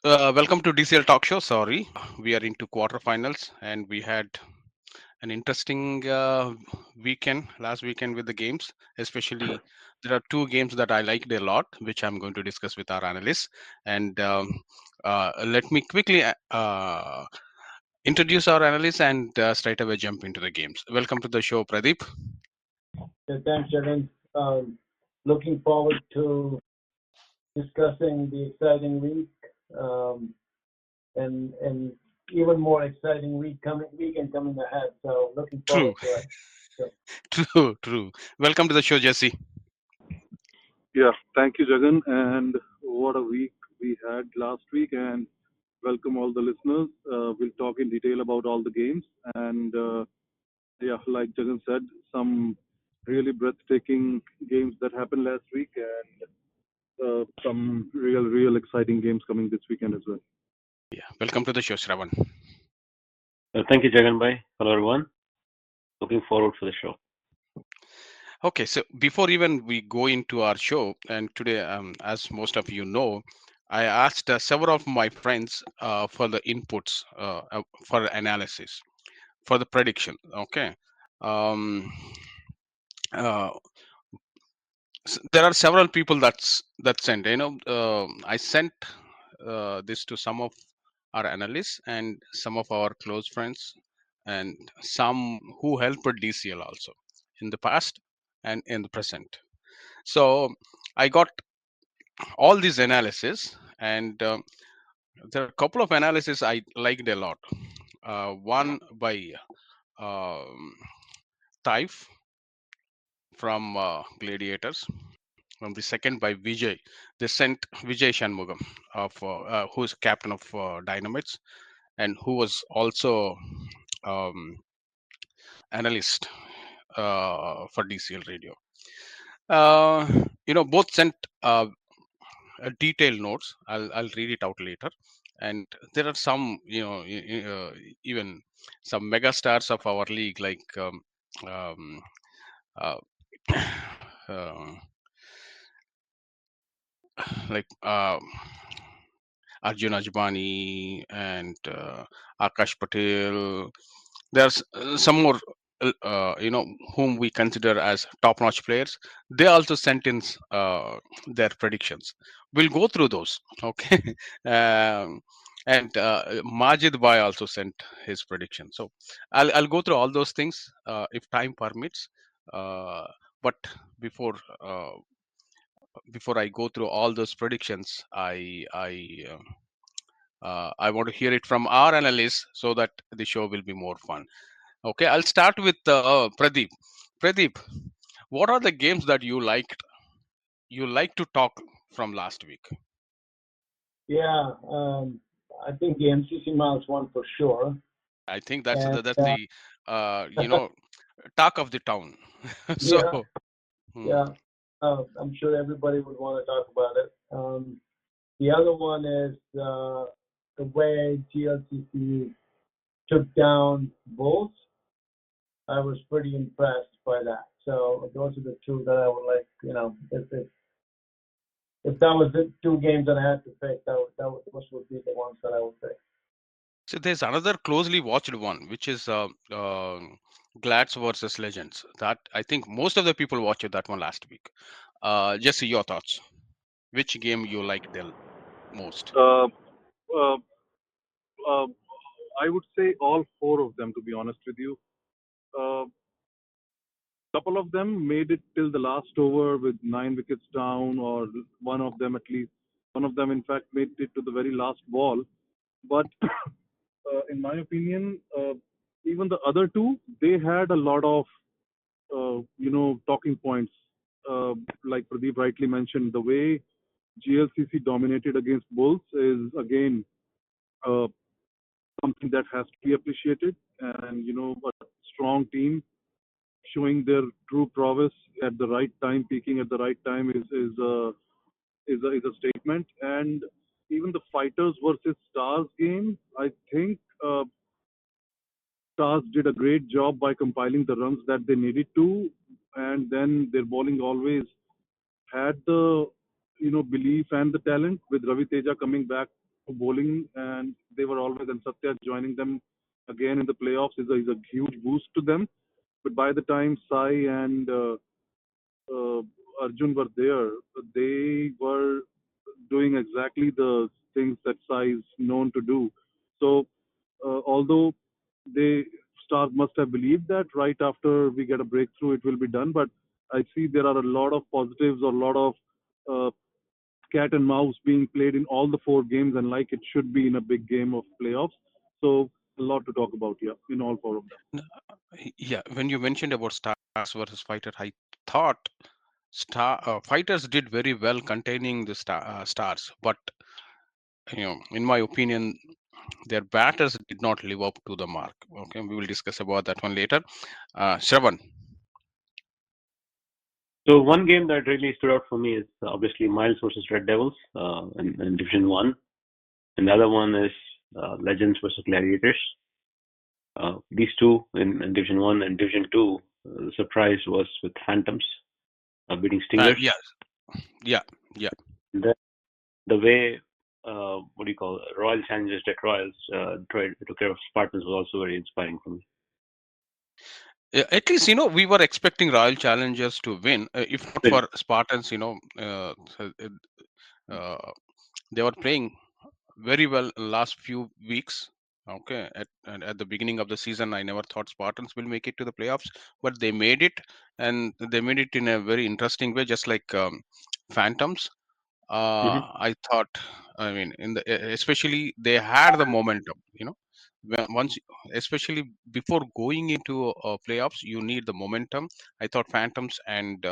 Welcome to DCL Talk Show. Sorry, we are into quarterfinals, and we had an interesting weekend last weekend with the games. Especially, there are two games that I liked a lot, which I'm going to discuss with our analysts. And let me quickly introduce our analysts and straight away jump into the games. Welcome to the show, Pradip. Thanks, Jagan. Looking forward to discussing the exciting week um, and even more exciting weekend coming ahead. So looking True, forward to it. So, true. Welcome to the show, Jesse. Yeah, thank you, Jagan. And what a week we had last week. And welcome all the listeners. We'll talk in detail about all the games. And yeah, like Jagan said, some really breathtaking games that happened last week, and some real exciting games coming this weekend as well. Yeah, welcome to the show, Sravan. Thank you, Jagan Bhai. Hello, everyone. Looking forward for the show. Okay, so before even we go into our show, and today, as most of you know, I asked several of my friends for the inputs for analysis, for the prediction. Okay, um, uh, there are several people that sent. I sent this to some of our analysts and some of our close friends, and some who helped DCL also in the past and in the present. So I got all these analysis, and there are a couple of analysis I liked a lot. One by um, Taif from Gladiators, and the second by Vijay. They sent Vijay Shanmugam, who's captain of Dynamites, and who was also um, analyst for DCL Radio. Both sent detailed notes. I'll read it out later. And there are some, even some mega stars of our league, like um, uh, uh, like Arjun Ajbani and Akash Patel. There's some more, whom we consider as top-notch players. They also sent in their predictions. We'll go through those. Okay, and Majid Bhai also sent his prediction. So I'll go through all those things if time permits. Uh, but before uh, before I go through all those predictions, I want to hear it from our analysts so that the show will be more fun. Okay, I'll start with Pradeep. Pradeep, what are the games that you liked? You like to talk from last week? yeah, I think the MCC Miles won for sure. I think that's And that's the talk of the town. So, yeah, hmm, yeah, I'm sure everybody would want to talk about it. The other one is the way GLTC took down Bulls. I was pretty impressed by that. So those are the two that I would like. If that was the two games that I had to pick, those would be the ones that I would pick. so there's another closely watched one, which is Glads versus Legends. That I think most of the people watched that one last week. Jesse, your thoughts? Which game you liked the most? Uh, uh, uh, I would say all four of them, to be honest with you. A couple of them made it till the last over with 9 wickets down, or one of them at least. One of them, in fact, made it to the very last ball. But in my opinion, even the other two, they had a lot of talking points. Like Pradeep rightly mentioned, the way GLCC dominated against Bulls is again uh, something that has to be appreciated. And a strong team showing their true prowess at the right time, peaking at the right time is a statement. And even the Fighters versus Stars game, I think Stars did a great job by compiling the runs that they needed to, and then their bowling always had the belief and the talent with Ravi Teja coming back bowling, and they were always, and Satya joining them again in the playoffs is a huge boost to them. But by the time Sai and uh, Arjun were there, they were doing exactly the things that Sai is known to do. So, although they stars must have believed that right after we get a breakthrough, it will be done, but I see there are a lot of positives or a lot of uh, cat and mouse being played in all the four games, and like it should be in a big game of playoffs. So, a lot to talk about here in all four of them. Yeah, when you mentioned about stars versus fighter, I thought fighters did very well containing the stars, but in my opinion, their batters did not live up to the mark. Okay, we will discuss about that one later. Shravan. So one game that really stood out for me is obviously Miles versus Red Devils in Division One, and the other one is Legends versus Gladiators. These two in Division One and Division Two, the surprise was with Phantoms beating Stingers. Yeah, yeah, yeah. The, the way what do you call Royal Challengers Detroit Royals took care of Spartans was also very inspiring for me. Yeah, at least we were expecting Royal Challengers to win, if not Win. for Spartans. Uh, they were playing very well last few weeks. Okay, at the beginning of the season, I never thought Spartans will make it to the playoffs, but they made it, and they made it in a very interesting way, just like Phantoms. Mm-hmm. I thought, I mean, especially they had the momentum. Once, especially before going into playoffs, you need the momentum. I thought Phantoms and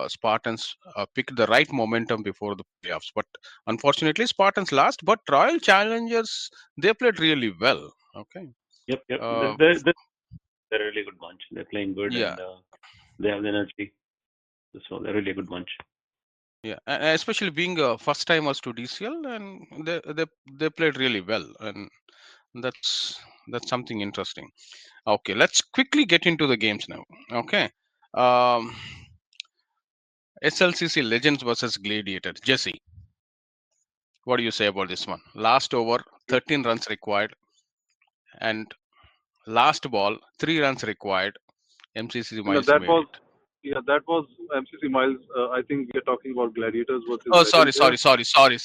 Spartans picked the right momentum before the playoffs, but unfortunately, Spartans lost. But Royal Challengers, they played really well. Okay. Yep. Uh, They're a really good bunch. They're playing good yeah, and they have the energy. So they're really a good bunch. yeah, and especially being first timers to DCL, and they played really well, and that's that's something interesting. Okay, let's quickly get into the games now. Okay. Um, SLCC Legends versus Gladiator. Jesse, what do you say about this one? Last over, 13 runs required, and last ball, 3 runs required. MCC You know, Miles that made was it. yeah, that was MCC Miles. I think we are talking about Gladiators versus Oh, Legends sorry, here. sorry, sorry, sorry.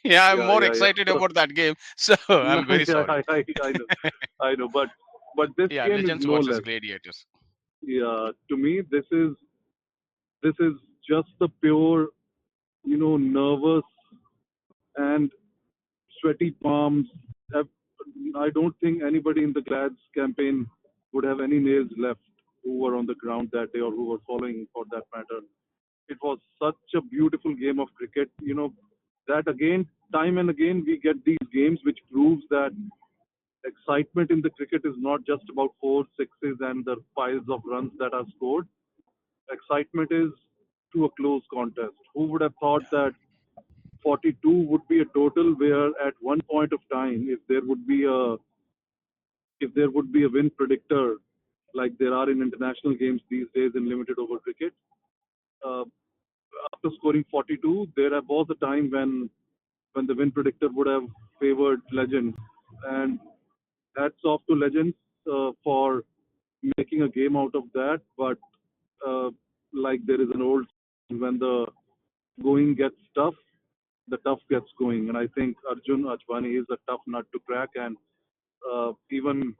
Yeah, I'm more Yeah. excited So about that game, so no, I'm very yeah, sorry. I know, but this Yeah, game is Legends no versus less. Gladiators. Yeah, to me, this is just the pure, nervous and sweaty palms. Have, I don't think anybody in the Glads campaign would have any nails left who were on the ground that day or who were following for that matter. It was such a beautiful game of cricket. That again, time and again, we get these games which proves that excitement in the cricket is not just about four sixes and the piles of runs that are scored. Excitement is to a close contest. Who would have thought that 42 would be a total where at one point of time, if there would be a win predictor like there are in international games these days in limited over cricket, uh, after scoring 42, there was a time when the win predictor would have favored Legends. And hats off to Legends for making a game out of that. But uh, like there is an old saying, when the going gets tough, the tough gets going. And I think Arjun Ajwani is a tough nut to crack. And even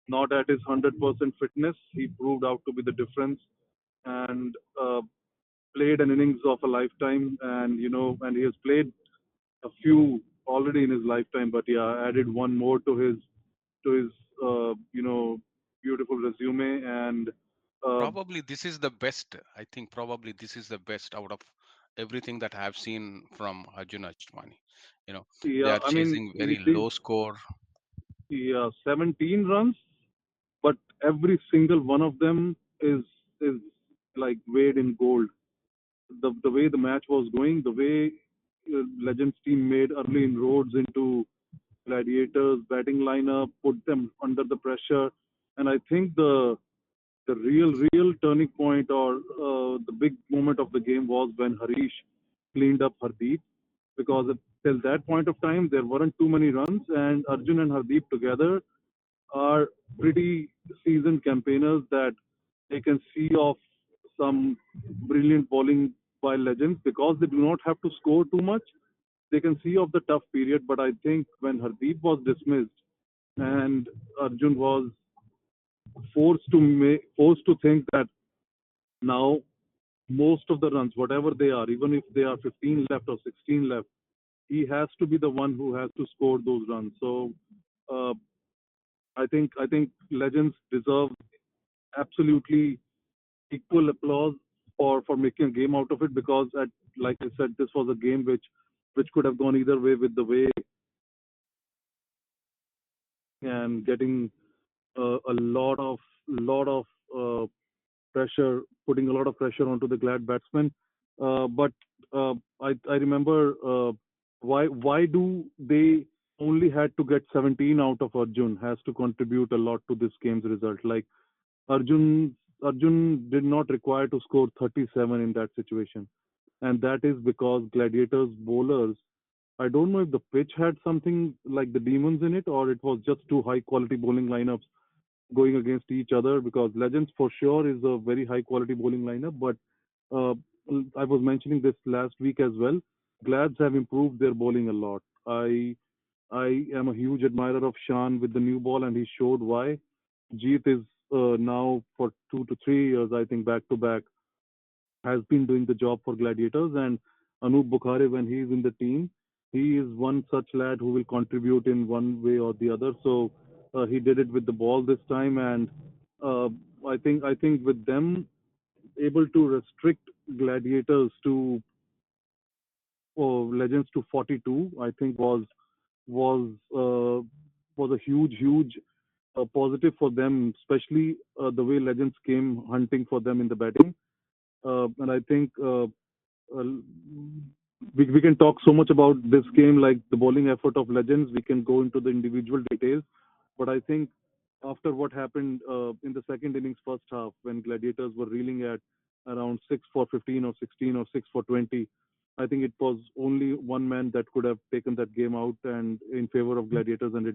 not at his 100% fitness, he proved out to be the difference and played an innings of a lifetime. And he has played a few already in his lifetime, but yeah, added one more to his beautiful resume. And uh, Probably this is the best. I think probably this is the best out of everything that I have seen from Arjun Ashwani. They yeah, are I mean, chasing he very did low score. 17 runs, but every single one of them is like weighed in gold. The way the match was going, the way Legends team made early inroads into Gladiators batting lineup, put them under the pressure, and I think the real turning point or the big moment of the game was when Harish cleaned up Hardeep, because till that point of time, there weren't too many runs, and Arjun and Hardeep together are pretty seasoned campaigners that they can see off some brilliant bowling by legends because they do not have to score too much. They can see off the tough period, but I think when Hardeep was dismissed and Arjun was forced to think that now most of the runs, whatever they are, even if they are 15 left or 16 left, he has to be the one who has to score those runs. So uh, I think legends deserve absolutely equal applause for making a game out of it because like I said, this was a game which could have gone either way with the way and getting a lot of uh, pressure, putting a lot of pressure onto the Glad batsmen. But I remember why do they only had to get 17 out of Arjun has to contribute a lot to this game's result. Like Arjun Arjun did not require to score 37 in that situation, and that is because Gladiators bowlers. I don't know if the pitch had something like the demons in it, or it was just two high quality bowling lineups going against each other. Because Legends for sure is a very high quality bowling lineup, but uh, I was mentioning this last week as well. Glads have improved their bowling a lot. I am a huge admirer of Shan with the new ball, and he showed why. Jeet is now for 2 to 3 years, I think, back to back, has been doing the job for Gladiators. And Anup Bukhare, when he is in the team, he is one such lad who will contribute in one way or the other. So he did it with the ball this time, and uh, I think with them able to restrict Gladiators to Legends to 42, I think was uh, was a huge positive for them, especially the way Legends came hunting for them in the batting. And I think we can talk so much about this game, like the bowling effort of Legends. We can go into the individual details, but I think after what happened in the second innings, first half, when Gladiators were reeling at around 6 for 15 or 16 or 6 for 20, I think it was only one man that could have taken that game out and in favor of Gladiators, and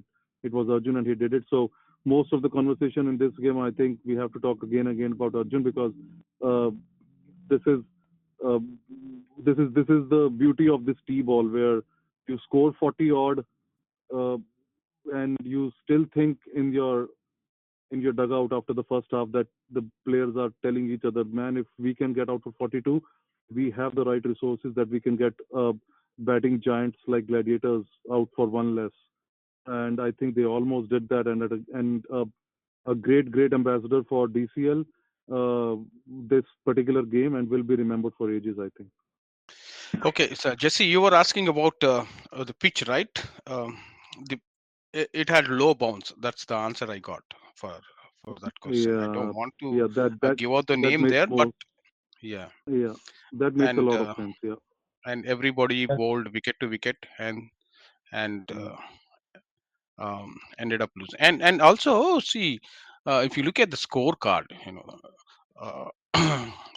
it was Arjun, and he did it. So most of the conversation in this game, I think we have to talk again about Arjun because uh, this is uh, this is the beauty of this T-ball where you score 40 odd uh, and you still think in your dugout after the first half that the players are telling each other, man, if we can get out for 42, we have the right resources that we can get batting giants like Gladiators out for one less. And I think they almost did that, and a great ambassador for DCL this particular game, and will be remembered for ages, I think. Okay, so Jesse, you were asking about the pitch, right? The it had low bounce. That's the answer I got for for that question. I don't Yeah, want to yeah, give out the that name makes there, but more, yeah, yeah, that makes a and lot of uh, sense. Yeah. and everybody That's bowled wicket to wicket and Mm. ended up losing. And also see, if you look at the scorecard,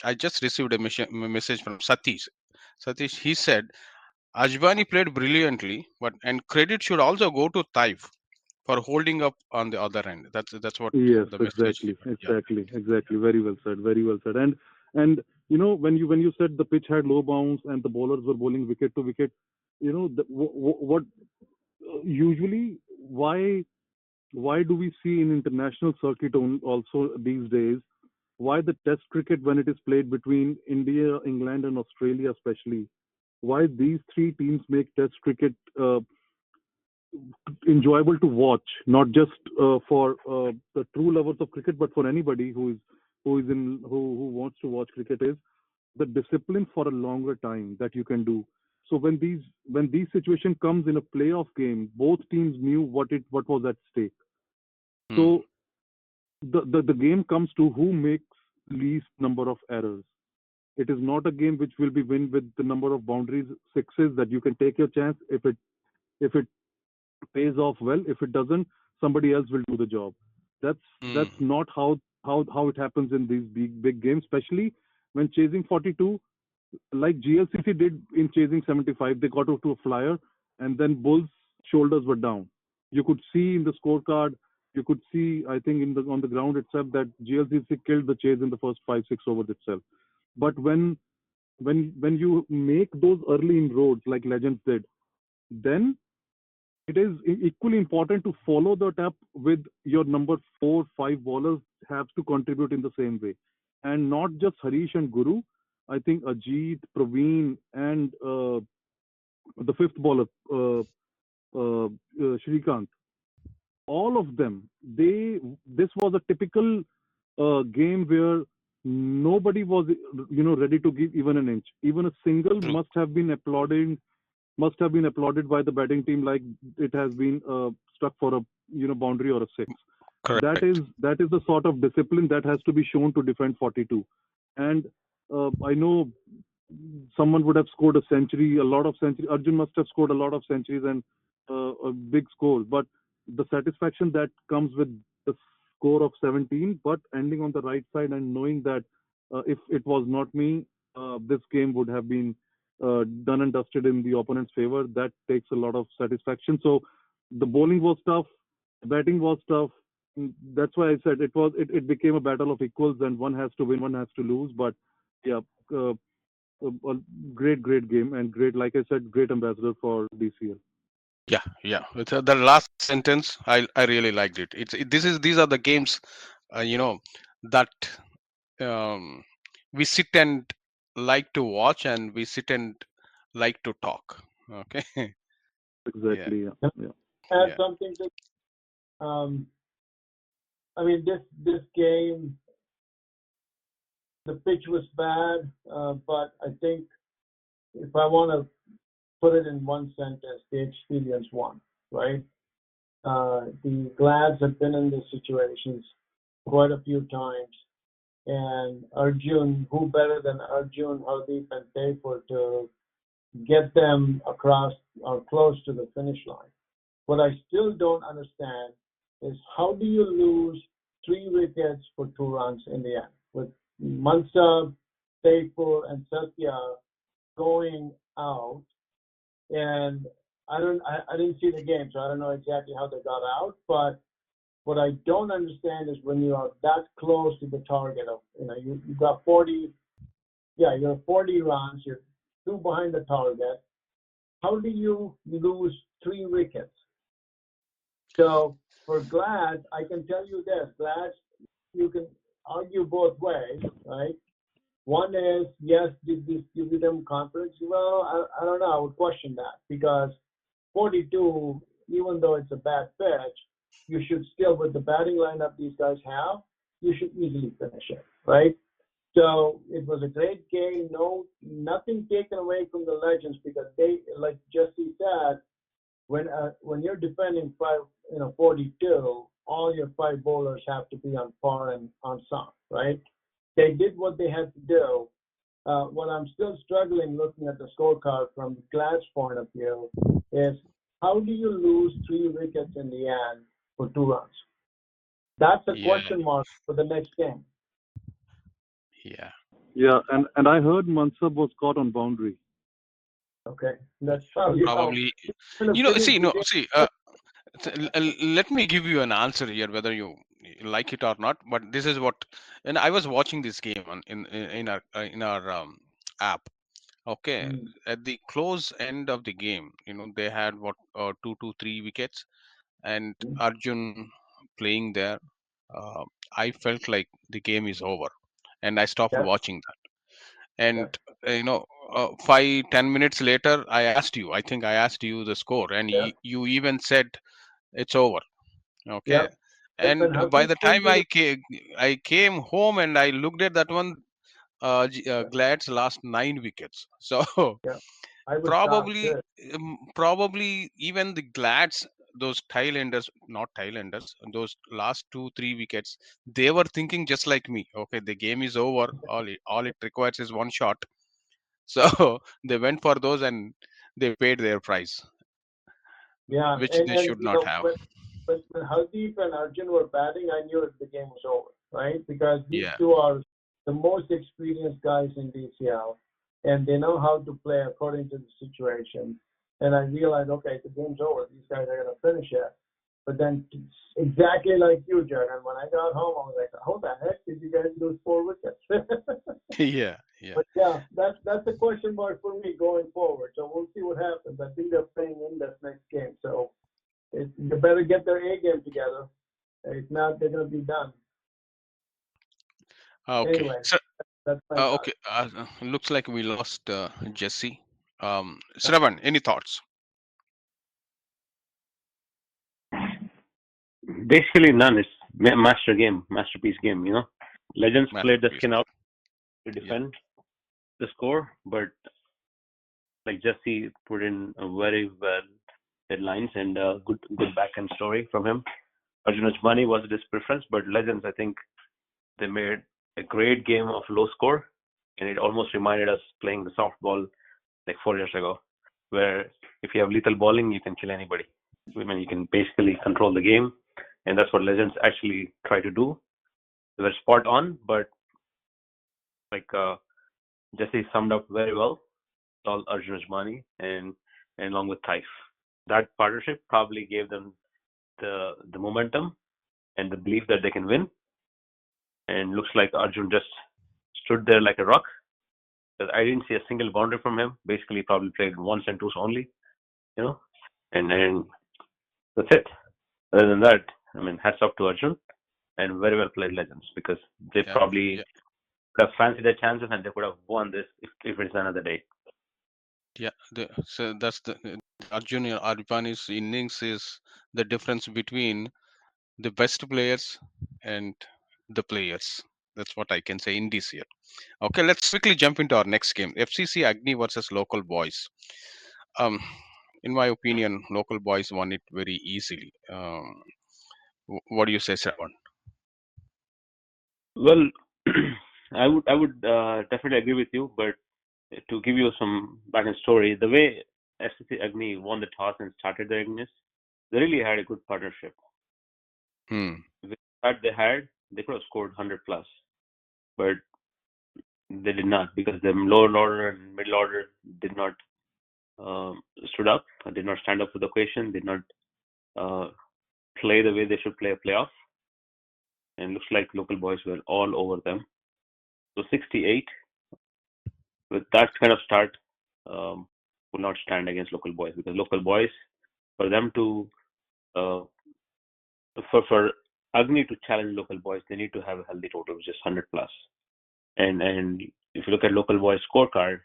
I just received a message from Satish. Satish, he said Ajbani played brilliantly, but and credit should also go to Taif for holding up on the other end. That's what Yes, the message. exactly, Yeah. exactly, exactly. Very well said. Very well said. And when you said the pitch had low bounce and the bowlers were bowling wicket to wicket, what usually why do we see in international circuit also these days why the test cricket when it is played between India, England, and Australia especially, why these three teams make test cricket enjoyable to watch, not just for the true lovers of cricket, but for anybody who wants to watch cricket, is the discipline for a longer time that you can do. So when these situation comes in a playoff game, both teams knew what was at stake. Hmm. So the game comes to who makes least number of errors. It is not a game which will be win with the number of boundaries, sixes, that you can take your chance. If it pays off well. If it doesn't, somebody else will do the job. That's Hmm. not how it happens in these big games, especially when chasing 42, like GLCC did in chasing 75. They got to a flyer, and then Bulls' shoulders were down. You could see in the scorecard, you could see, I think, on the ground itself that GLCC killed the chase in the first 5-6 overs itself. But when you make those early inroads like Legends did, then it is equally important to follow that up with your number 4-5 bowlers have to contribute in the same way, and not just Harish and Guru. I think Ajit, Praveen, and the fifth bowler, Shrikant, all of them, this was a typical game where nobody was ready to give even an inch. Even a single True. must have been applauded by the batting team, like it has been stuck for a boundary or a six. That Correct. is the sort of discipline that has to be shown to defend 42. And I know someone would have scored a century, a lot of centuries. Arjun must have scored a lot of centuries and a big score. But the satisfaction that comes with the score of 17, but ending on the right side and knowing that if it was not me, this game would have been done and dusted in the opponent's favor. That takes a lot of satisfaction. So the bowling was tough, batting was tough. That's why I said it became a battle of equals, and one has to win, one has to lose. But yeah, uh, a great game, and great, like I said, great ambassador for DCL. Yeah, yeah. With the last sentence, I really liked it. These are the games, that um, we sit and like to watch, and we sit and like to talk. Okay. Yeah, Exactly. Yeah. Yeah. Add yeah, something to, I mean, this game, the pitch was bad, but I think if I want to put it in one sentence, the experience won, right? The Glads have been in these situations quite a few times, and Arjun, who better than Arjun, Hardeep, and Thakur to get them across or close to the finish line. What I still don't understand is how do you lose 3 wickets for 2 runs in the end with Mansab, Thakur, and Satya going out, and I didn't see the game, so I don't know exactly how they got out. But what I don't understand is when you are that close to the target of you got 40, yeah, you're 40 runs, you're 2 behind the target. How do you lose 3 wickets? So for Glads, I can tell you this: Glads, you can argue both ways, right? One is, yes, did this give them confidence? Well, I don't know. I would question that because 42, even though it's a bad pitch, you should still, with the batting lineup these guys have, you should easily finish it, right? So it was a great game. No, nothing taken away from the Legends because they, like Jesse said, when you're defending 42, all your 5 bowlers have to be on par and on some, right? They did what they had to do. What I'm still struggling looking at the scorecard from Glad's point of view is how do you lose 3 wickets in the end for 2 runs? That's a yeah, question mark for the next game. yeah. Yeah. And I heard Mansab was caught on boundary. Okay, that's probably how Probably, I'm going to finish see, the no, game. see. Let me give you an answer here, whether you like it or not. But this is what, and I was watching this game in our app. Okay, Mm, at the close end of the game, they had what 2 to 3 wickets, and mm, Arjun playing there. Uh, I felt like the game is over, and I stopped yeah, watching that. And yeah, 5-10 minutes later, I think I asked you the score, and yeah, you even said it's over. yeah. Okay, When and by Hardeep the came time to the, I came home and I looked at that one, yeah, Glad's last 9 wickets. So yeah, I was shocked probably too. probably even the Glads, those Thailanders, not Thailanders, those last 2-3 wickets, they were thinking just like me. Okay, the game is over. All it requires is one shot. So they went for those and they paid their price, Yeah, which and they should not have. when Hardeep and Arjun were batting, I knew the game was over, right? Because these Yeah, two are the most experienced guys in DCL, and they know how to play according to the situation. and I realized, okay, the game's over. These guys are gonna finish it. But then, exactly like you, Jagan, when I got home, I was like, how the heck did you guys lose 4 wickets? Yeah, yeah. But yeah, that's a question mark for me going forward. So we'll see what happens. I think they're playing in this next game, so you better get their A game together. If not, they're gonna be done. Okay. Anyway, So, that's my thought. okay. Looks like we lost Jesse. Sravan, any thoughts? Basically, none. It's master game, masterpiece game. Legends played the Masterpiece. skin out to Yeah. defend the score, but like Jesse put in a very well headlines and good back end story from him. Arjuna's money was his preference, but Legends, I think they made a great game of low score, and it almost reminded us playing the softball like 4 years ago, where if you have lethal bowling, you can kill anybody. I mean, you can basically control the game, and that's what Legends actually try to do. They were spot on, but like Jesse summed up very well. All Arjuna's money and along with Taif. That partnership probably gave them the momentum and the belief that they can win. And looks like Arjun just stood there like a rock. Because I didn't see a single boundary from him. Basically, probably played ones and twos only, and that's it. Other than that, I mean, hats off to Arjun and very well played Legends because they Yeah. probably Yeah. could have fancied their chances and they could have won this if it's another day. Yeah. So that's the Arjun Aripani's innings is the difference between the best players and the players. That's what I can say in DCL. Okay, let's quickly jump into our next game. FCC Agni versus Local Boys. Um, in my opinion, Local Boys won it very easily. What do you say, Sravan? Well, I would definitely agree with you, but to give you some background story, the way SCC Agni won the toss and started their innings, they really had a good partnership. Hmm. With that they could have scored 100 plus, but they did not because the lower order and middle order did not stood up, did not stand up for the occasion, did not uh, play the way they should play a playoff, and looks like Local Boys were all over them. So 68 with that kind of start um, will not stand against Local Boys because Local Boys, for them to uh, for Agni to challenge Local Boys, they need to have a healthy total, which is 100 plus. And if you look at Local Boys scorecard,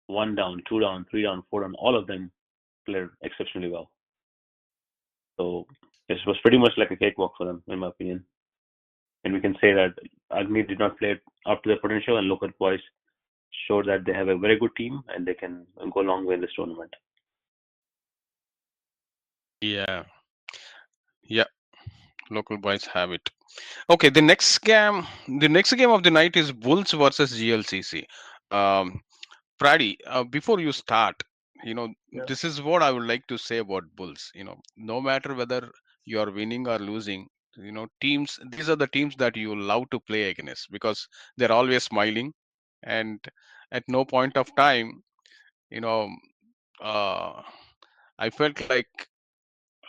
1 down, 2 down, 3 down, 4 down, all of them played exceptionally well. So it was pretty much like a cakewalk for them, in my opinion. And we can say that Agni did not play up to their potential, and Local Boys showed that they have a very good team and they can go a long way in this tournament. Yeah. Yeah. Local Boys have it. Okay, the next game of the night is Bulls versus GLCC. Um, Pradi, before you start, Yeah. this is what I would like to say about Bulls. No matter whether you are winning or losing, teams. These are the teams that you love to play against because they're always smiling, and at no point of time, you know, uh, I felt like,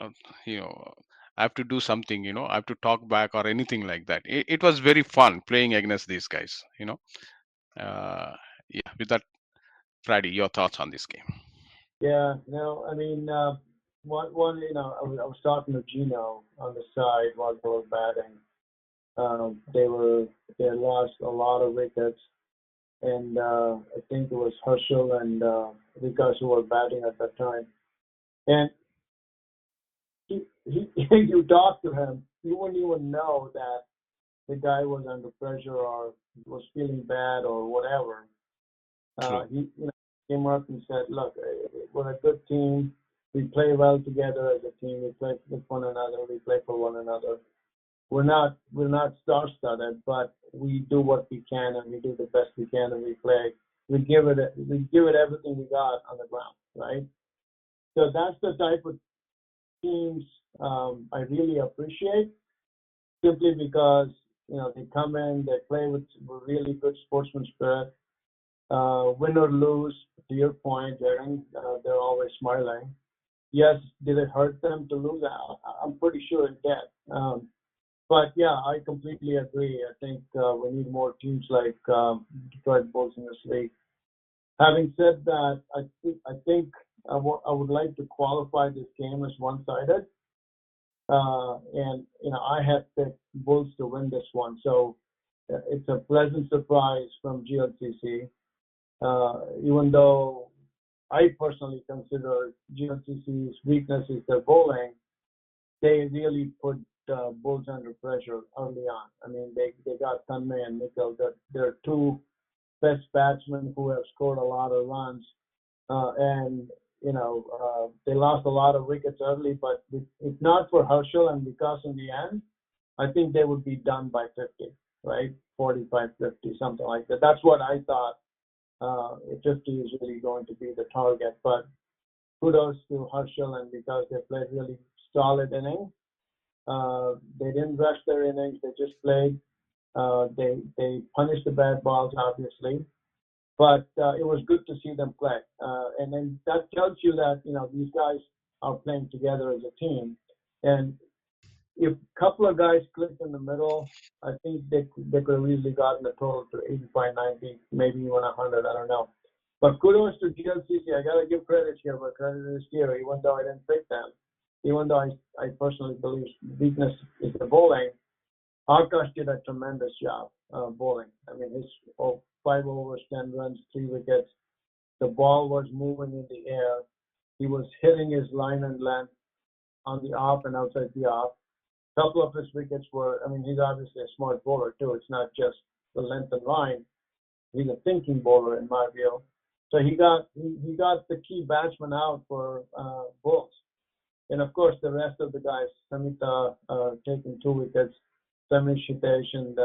uh, you know, I have to do something. I have to talk back or anything like that. It was very fun playing against these guys. Uh, yeah. With that, Pradi, your thoughts on this game? Yeah. No, I mean, one, I was talking to Gino on the side while they were batting. They lost a lot of wickets, and I think it was Herschel and Vikas who were batting at that time. And you talk to him, you wouldn't even know that the guy was under pressure or was feeling bad or whatever. True. He came up and said, "Look, we're a good team. We play well together as a team. We play with one another. We play for one another. We're not star-studded, but we do what we can and we do the best we can and we play. We give it everything we got on the ground, right? So that's the type of teams I really appreciate, simply because they come in, they play with really good sportsman spirit. Win or lose, to your point, Aaron, they're always smiling. Yes, did it hurt them to lose? I'm pretty sure it did. But yeah, I completely agree. I think we need more teams like Detroit Bulls in this league. Having said that, I think I would like to qualify this game as one-sided. And I had picked Bulls to win this one, so it's a pleasant surprise from GLCC. Even though I personally consider GLCC's weakness is their bowling, they really put Bulls under pressure early on. I mean, they got Tanmay and Nikhil. They're two best batsmen who have scored a lot of runs, and they lost a lot of wickets early. But if not for Herschel and Vikas in the end, I think they would be done by 50, right? 45, 50, something like that. That's what I thought. 50 is really going to be the target. But kudos to Herschel and because they played really solid innings. They didn't rush their innings. They just played. They punished the bad balls, obviously. But it was good to see them play. And then that tells you that, these guys are playing together as a team. And if a couple of guys clicked in the middle, I think they could have easily gotten the total to 85, 90, maybe even 100. I don't know. But kudos to GLCC. I got to give credit here, but credit is here, even though I didn't pick them. Even though I personally believe weakness is the bowling, Akash did a tremendous job bowling. I mean, his 5 overs, 10 runs, 3 wickets. The ball was moving in the air. He was hitting his line and length on the off and outside the off. A couple of his wickets were, I mean, he's obviously a smart bowler too. It's not just the length and line. He's a thinking bowler in my view. So he got the key batsman out for Bulls. And of course, the rest of the guys, Samita taking 2 wickets, Samish, Hitesh, and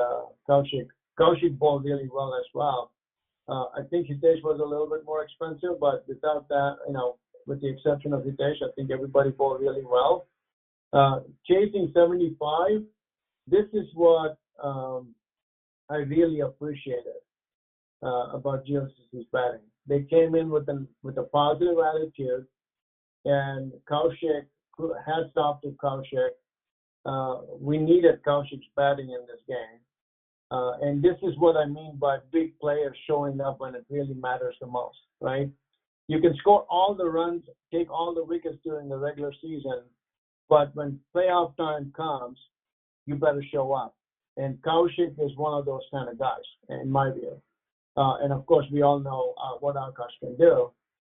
Kaushik. Kaushik bowled really well as well. I think Hitesh was a little bit more expensive, but without that, with the exception of Hitesh, I think everybody bowled really well. Chasing 75, this is what I really appreciated about GLCC's batting. They came in with a positive attitude, and Kaushik, hats off to Kaushik. We needed Kaushik's batting in this game. And this is what I mean by big players showing up when it really matters the most, right? You can score all the runs, take all the wickets during the regular season, but when playoff time comes, you better show up. And Kaushik is one of those kind of guys, in my view. And of course, we all know what Akash can do.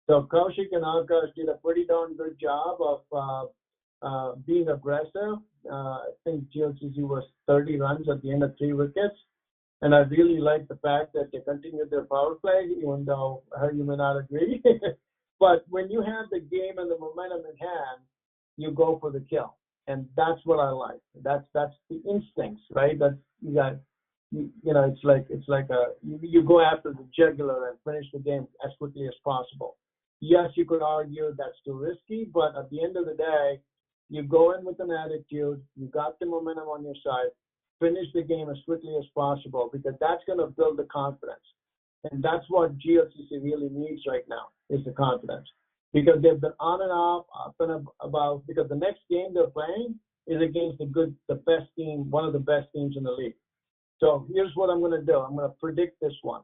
So Kaushik and Akash did a pretty darn good job of being aggressive. I think GLCC was 30 runs at the end of 3 wickets. And I really like the fact that they continued their power play, even though you may not agree. But when you have the game and the momentum in hand, you go for the kill. And that's what I like. That's the instincts, right? That you got, it's like you go after the jugular and finish the game as quickly as possible. Yes, you could argue that's too risky, but at the end of the day, you go in with an attitude. You got the momentum on your side. Finish the game as quickly as possible because that's going to build the confidence. And that's what GLCC really needs right now is the confidence. Because they've been on and off, up and about, because the next game they're playing is against the best team, one of the best teams in the league. So here's what I'm going to do. I'm going to predict this one.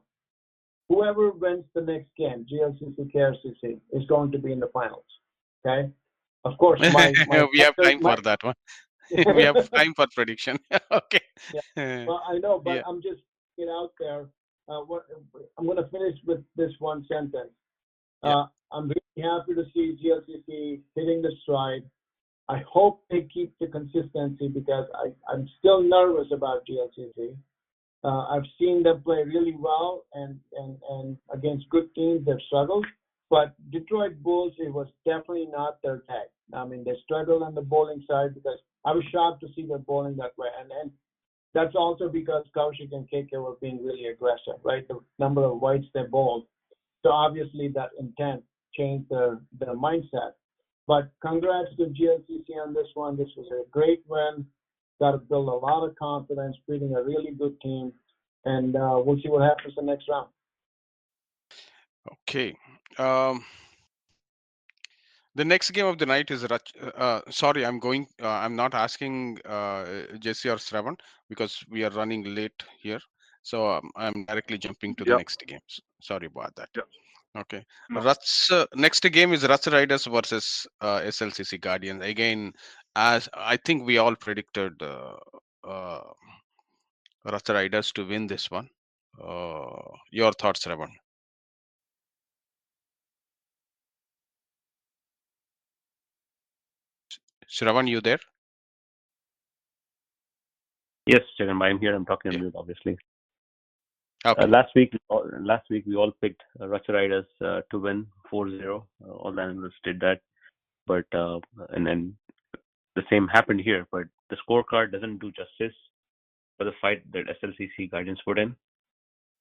Whoever wins the next game, GLCC, KRCC, is going to be in the finals. Okay? Of course, We have time for that one. We have time for prediction. Okay. Yeah. Well, I know, but Yeah. I'm just get out there. I'm going to finish with this one sentence. I'm really happy to see GLCC hitting the stride. I hope they keep the consistency because I'm still nervous about GLCC. I've seen them play really well and against good teams they've struggled. But Detroit Bulls, it was definitely not their day. I mean, they struggled on the bowling side because I was shocked to see their bowling that way. And that's also because Kaushik and KK were being really aggressive, right? The number of whites they bowled. So obviously that intent changed their mindset. But congrats to GLCC on this one. This was a great win. Got to build a lot of confidence, beating a really good team. And we'll see what happens the next round. Okay. Um, the next game of the night is sorry, I'm going. I'm not asking Jesse or Sravan because we are running late here. So I'm directly jumping to the Yeah, next games. Sorry about that. yeah. Okay. No. Next game is Ruts Riders versus SLCC Guardians. Again, as I think we all predicted uh, Ruts Riders to win this one. Your thoughts, Sravan? Shravan, you there? Yes, Jagan, I'm here. I'm talking on Yeah. mute, obviously. Okay. Last week we all picked Russia Riders to win 4-0. All the analysts did that, but and then the same happened here. But the scorecard doesn't do justice for the fight that SLCC Guardians put in.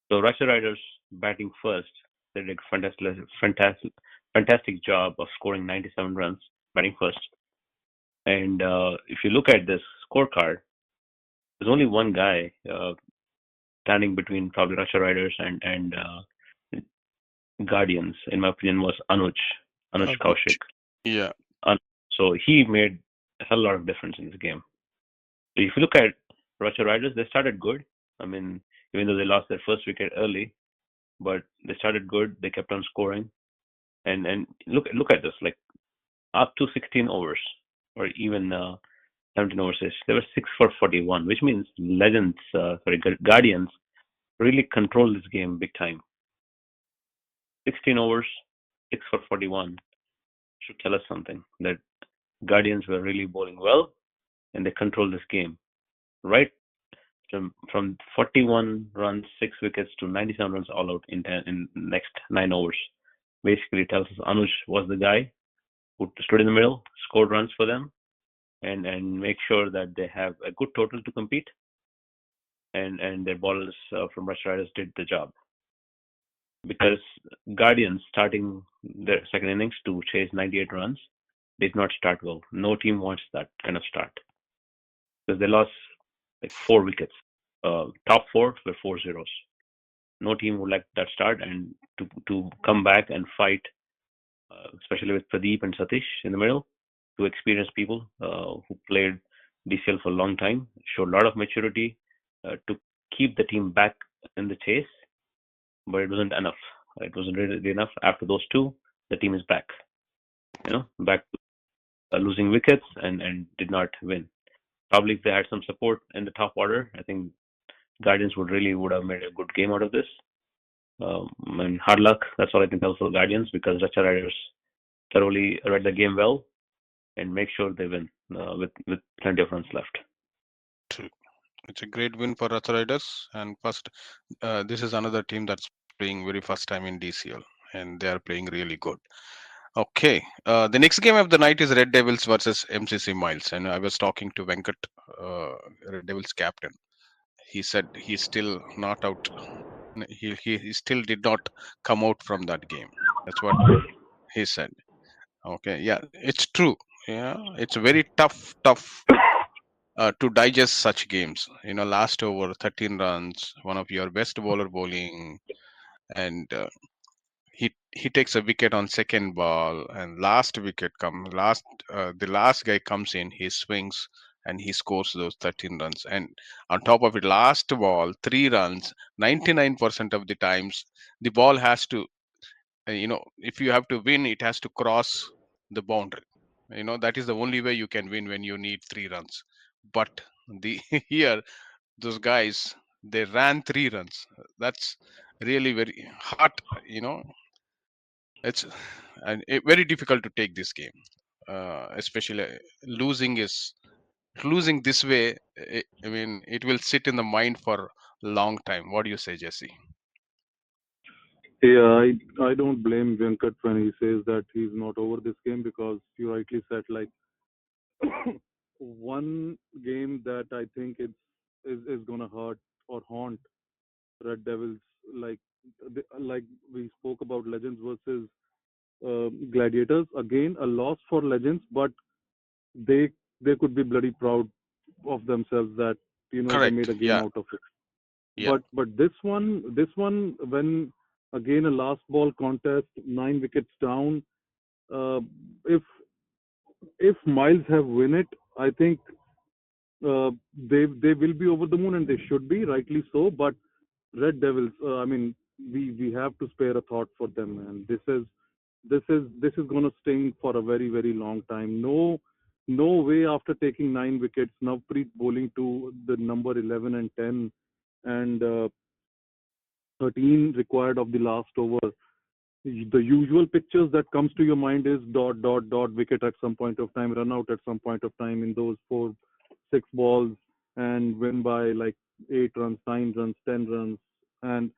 So Russia Riders batting first, they did fantastic job of scoring 97 runs batting first. And if you look at this scorecard, there's only one guy standing between probably Russia Riders and Guardians, in my opinion, was Anuj Kaushik. Yeah. So he made a hell lot of difference in this game. So if you look at Russia Riders, they started good. I mean, even though they lost their first wicket early, but they started good. They kept on scoring, and look at this. Like up to 16 overs, or even 17 overs, they were 6 for 41, which means Guardians really control this game big time. 16 overs, 6 for 41 should tell us something that Guardians were really bowling well and they controlled this game. Right from 41 runs, 6 wickets to 97 runs all out in next 9 overs. Basically tells us Anuj was the guy who stood in the middle, scored runs for them, and make sure that they have a good total to compete. And their bowlers from Rush Riders did the job. Because Guardians starting their second innings to chase 98 runs did not start well. No team wants that kind of start because they lost like 4 wickets. Top 4 were 4 zeros. No team would like that start, and to come back and fight, especially with Pradeep and Satish in the middle, two experienced people who played DCL for a long time, showed a lot of maturity to keep the team back in the chase, but it wasn't enough. It wasn't really enough. After those two, the team is back. Back to losing wickets and did not win. Probably if they had some support in the top order, I think Guardians would have made a good game out of this. And hard luck. That's all I can tell for Guardians because Racha Riders thoroughly read the game well and make sure they win with plenty of runs left. True. It's a great win for Ruts Riders. And first, this is another team that's playing very first time in DCL, and they are playing really good. Okay. The next game of the night is Red Devils versus MCC Miles. And I was talking to Venkat, Red Devils captain. He said he's still not out. He still did not come out from that game. That's what he said. Okay. Yeah, it's true. Yeah, it's very tough to digest such games. Last over 13 runs, one of your best bowler bowling, and he takes a wicket on second ball, and last wicket comes last. The last guy comes in, he swings and he scores those 13 runs. And on top of it, last ball 3 runs. 99% of the times, the ball has to. If you have to win, it has to cross the boundary. That is the only way you can win when you need 3 runs. But the here those guys, they ran 3 runs. That's really very hard. you know it's very difficult to take this game, especially losing this way. I mean, it will sit in the mind for a long time. What do you say, Jesse? Yeah, I don't blame Venkat when he says that he's not over this game because you rightly said like one game that I think is gonna hurt or haunt Red Devils like we spoke about Legends versus Gladiators. Again, a loss for Legends, but they they could be bloody proud of themselves that they made Correct. a game Yeah. out of it. Yeah. But this one when Again, a last ball contest, 9 wickets down. Uh, if Miles have win it, I think they will be over the moon, and they should be rightly so. But Red Devils, I mean, we have to spare a thought for them, man. This is gonna sting for a very long time. No way after taking 9 wickets, Navpreet bowling to the number 11 and 10, and 13 required of the last over. The usual pictures that comes to your mind is dot wicket at some point of time, run out at some point of time in those 4 6 balls, and win by like 8 runs, 9 runs, 10 runs, and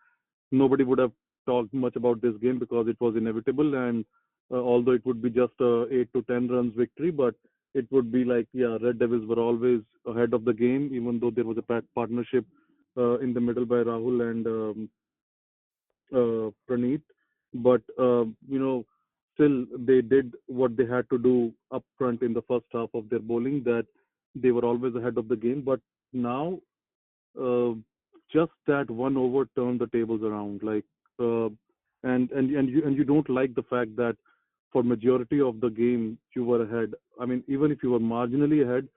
nobody would have talked much about this game because it was inevitable. And although it would be just a 8 to 10 runs victory, but it would be like, yeah, Red Devils were always ahead of the game, even though there was a partnership in the middle by Rahul and Praneeth. But still they did what they had to do up front in the first half of their bowling. That they were always ahead of the game. But now, uh, just that one over turned the tables around. Like, uh, and you don't like the fact that for majority of the game you were ahead. I mean, even if you were marginally ahead,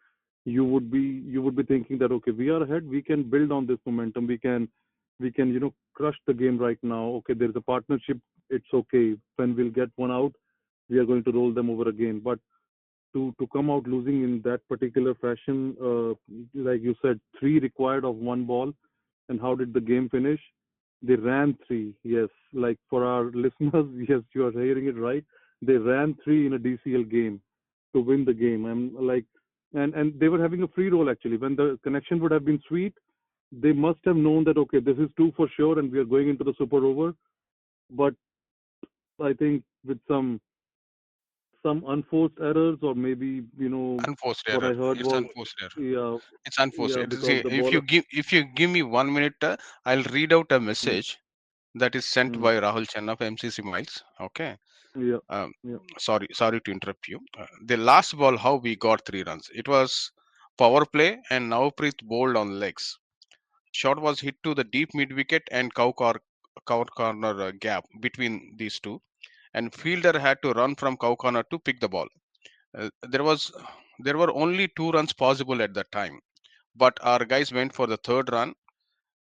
you would be thinking that, okay, we are ahead, we can build on this momentum, we can crush the game right now. Okay, there is a partnership, it's okay. When we'll get one out, we are going to roll them over again. But to come out losing in that particular fashion, like you said, three required of one ball. And how did the game finish? They ran three. Yes, like for our listeners, yes, you are hearing it right. They ran three in a DCL game to win the game. And like, and they were having a free roll actually. When the connection would have been sweet, they must have known that, okay, this is two for sure, and we are going into the super over. But I think with some unforced errors, or maybe Unforced what error. I heard It's was, unforced error. yeah, It's unforced. yeah, See, because the ball. if you give me 1 minute, I'll read out a Mm, message that is sent mm, by Rahul Chenna of MCC Miles. Okay. yeah, Um, yeah, sorry to interrupt you. The last ball, how we got 3 runs. It was power play, and Navpreet bowled on legs. Shot was hit to the deep mid wicket and cow corner gap between these two, and fielder had to run from cow corner to pick the ball. There were only 2 runs possible at that time, but our guys went for the third run,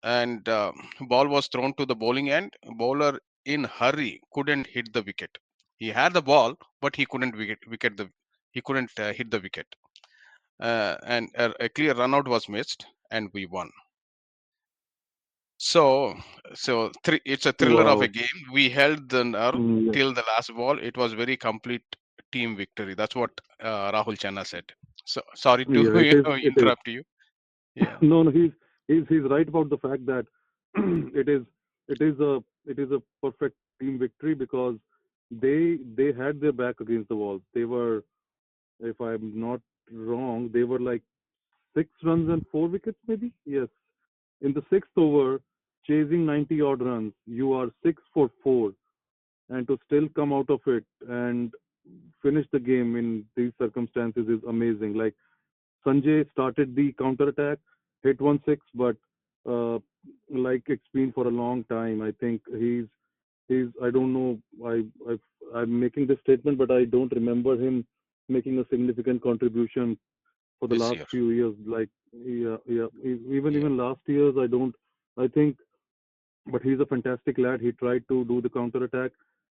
and ball was thrown to the bowling end. Bowler in hurry couldn't hit the wicket. He had the ball, but he couldn't hit the wicket, and a clear run out was missed, and we won. So, it's a thriller of a wow, game. We held the nerve yeah, till the last ball. It was very complete team victory. That's what Rahul Channa said. So sorry to yeah, it is. interrupt you. Yeah. No, no, he's right about the fact that it is it is a perfect team victory because they had their back against the wall. They were, if I'm not wrong, they were like 6 runs and 4 wickets, maybe. Yes, in the sixth over, chasing 90 odd runs, you are 6 for 4, and to still come out of it and finish the game in these circumstances is amazing. Like, Sanjay started the counter attack, hit 1 6, but uh, like it's been for a long time. I think he's I don't know. I'm making this statement, but I don't remember him making a significant contribution for the This last year. few years. Like, yeah, yeah. Yeah. Even last years, I don't. I think, but he's a fantastic lad. He tried to do the counter attack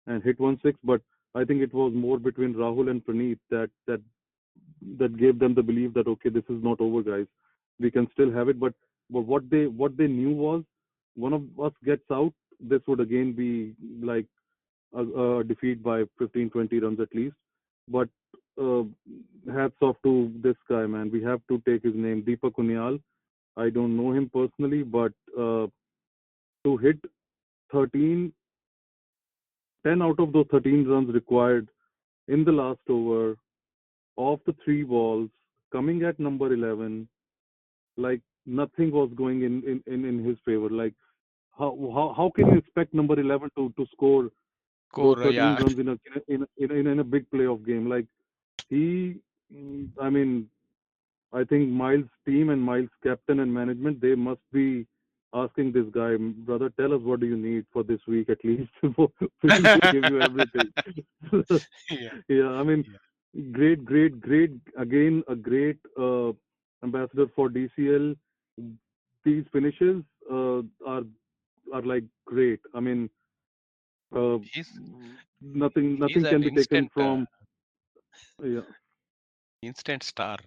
and hit 1 6, but I think it was more between Rahul and Praneeth that gave them the belief that, okay, this is not over, guys. We can still have it. But what they knew was, one of us gets out, this would again be like a defeat by 15, 20 runs at least. But uh, hats off to this guy, man. We have to take his name, Deepak Kunyal. I don't know him personally, but to hit 13, 10 out of those 13 runs required in the last over of the 3 balls, coming at number 11, like nothing was going in his favor. Like, how can you expect number 11 to score those Core. 13 Yeah. runs in a big playoff game? Like, he, I mean, I think Miles' team and Miles' captain and management, they must be. asking this guy, brother, tell us what do you need for this week at least. We will give you everything. Yeah, Yeah, I mean, yeah. great. Again, a great ambassador for DCL. These finishes are like great. I mean, uh, He's nothing he's can an be taken instant from. Yeah, instant star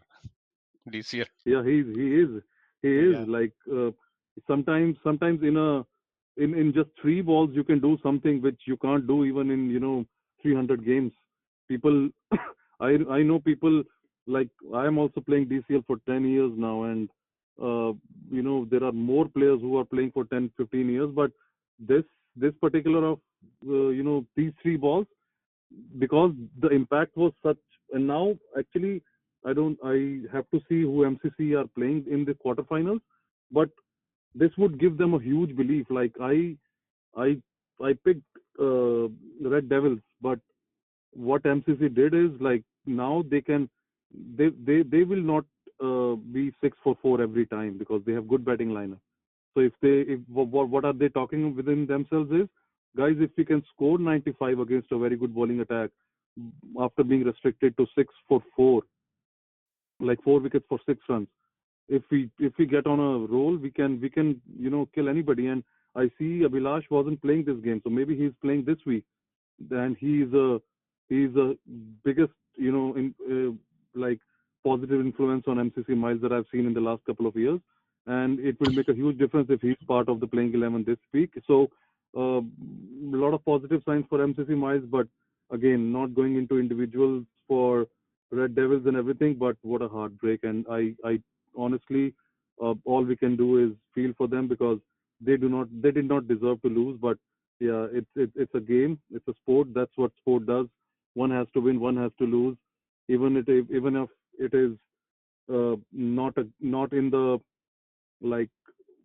this year. yeah, he is Yeah, like sometimes in just three balls you can do something which you can't do even in 300 games. People, I know people, like I am also playing DCL for 10 years now, and there are more players who are playing for 10, 15 years, but this this particular of these three balls, because the impact was such. And now actually I have to see who MCC are playing in the quarterfinals, but this would give them a huge belief. Like I I picked Red Devils, but what MCC did is, like, now they will not be 6 for 4 every time because they have good batting lineup. So if what are they talking within themselves is, guys, if we can score 95 against a very good bowling attack after being restricted to 6 for 4, like 4 wickets for 6 runs. If we get on a roll, we can kill anybody. And I see Abhilash wasn't playing this game, so maybe he's playing this week, and he's a biggest like positive influence on MCC Miles that I've seen in the last couple of years, and it will make a huge difference if he's part of the playing 11 this week. So a lot of positive signs for MCC Miles, but again, not going into individuals for Red Devils and everything. But what a heartbreak! And I honestly, all we can do is feel for them because they did not deserve to lose. But yeah, it's a game, it's a sport. That's what sport does. One has to win, one has to lose, even if it is not in the, like,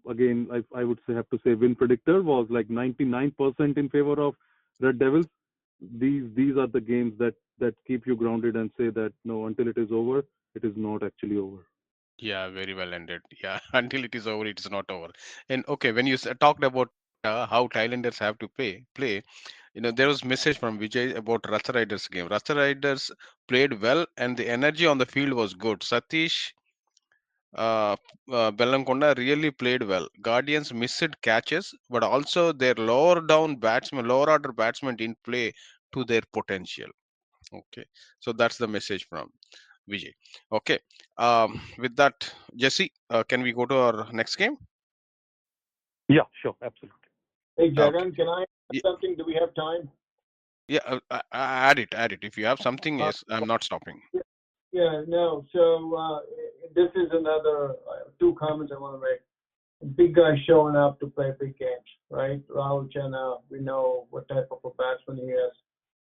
again, I would say, have to say, win predictor was like 99% in favor of Red Devils. These are the games that keep you grounded and say that no, until it is over, it is not actually over. yeah, very well ended. Yeah, until it is over, it is not over. And okay, when you talked about how Thailanders have to play, there was message from Vijay about Ratha Riders game. Ratha Riders played well, and the energy on the field was good. Satish uh, Bellankonda really played well. Guardians missed catches, but also their lower order batsmen didn't play to their potential. Okay, so that's the message from Vijay. Okay, with that, Jesse, can we go to our next game? Yeah, sure, absolutely. Hey, Okay. Jagan, can I ask Yeah, something? Do we have time? yeah, add it, add it. If you have something, Uh, yes, I'm not stopping. yeah, no. So this is another two comments I want to make. Big guy showing up to play big games, right? Rahul Chenna, we know what type of a batsman he is,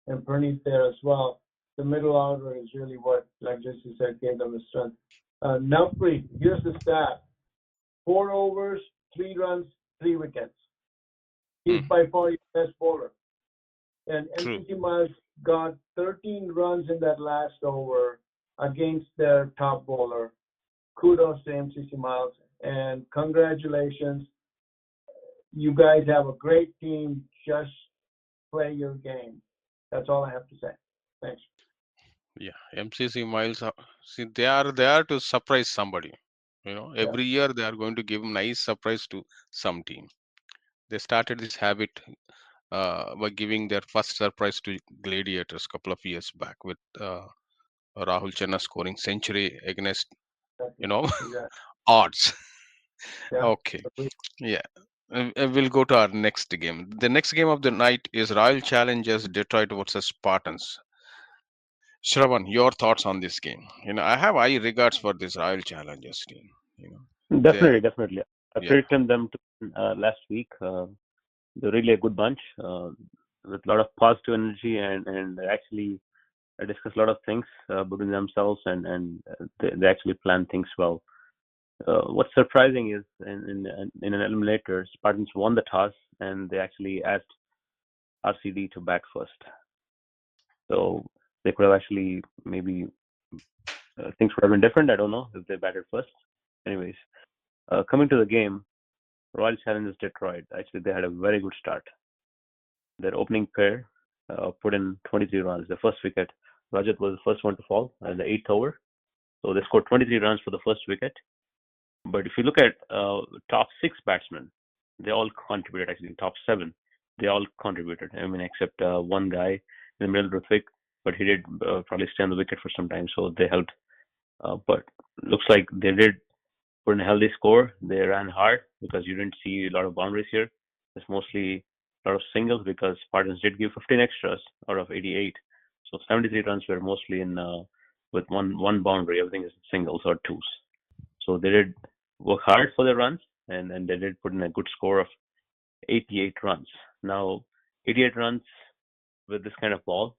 and Pradip there as well. The middle order is really what, like Jesse said, gave them the strength. Navpreet, here's the stat: 4 overs, 3 runs, 3 wickets. He's Hmm, by far your best bowler. And true. MCC Miles got 13 runs in that last over against their top bowler. Kudos to MCC Miles, and congratulations. You guys have a great team. Just play your game. That's all I have to say. Thanks. Yeah, MCC Miles. See, they are to surprise somebody. Yeah. Every year they are going to give nice surprise to some team. They started this habit by giving their first surprise to Gladiators couple of years back with Rahul Chenna scoring century against you Exactly. know Exactly. odds. Yeah. Okay, yeah. We'll go to our next game. The next game of the night is Royal Challengers Detroit versus Spartans. Shravan, your thoughts on this game? I have high regards for this Royal Challengers team. They, Definitely. I yeah, predicted them to win, last week. They're really a good bunch with a lot of positive energy, and actually discuss a lot of things between themselves, and they actually plan things well. What's surprising is in an eliminator, Spartans won the toss and they actually asked RCD to bat first. So they could have actually maybe things would have been different. I don't know if they batted first. Anyways, coming to the game, Royal Challengers Detroit. Actually, they had a very good start. Their opening pair put in 23 runs. The first wicket, Rajat was the first one to fall in the 8th over. So they scored 23 runs for the first wicket. But if you look at top 6 batsmen, they all contributed. Actually, top 7, they all contributed. I mean, except one guy in the middle, Ruthvik, but he did probably stay on the wicket for some time, so they helped. But looks like they did put in a healthy score. They ran hard because you didn't see a lot of boundaries here. It's mostly a lot of singles because Spartans did give 15 extras out of 88. So 73 runs were mostly in with one boundary. Everything is singles or twos. So they did work hard for their runs, and they did put in a good score of 88 runs. Now, 88 runs with this kind of ball,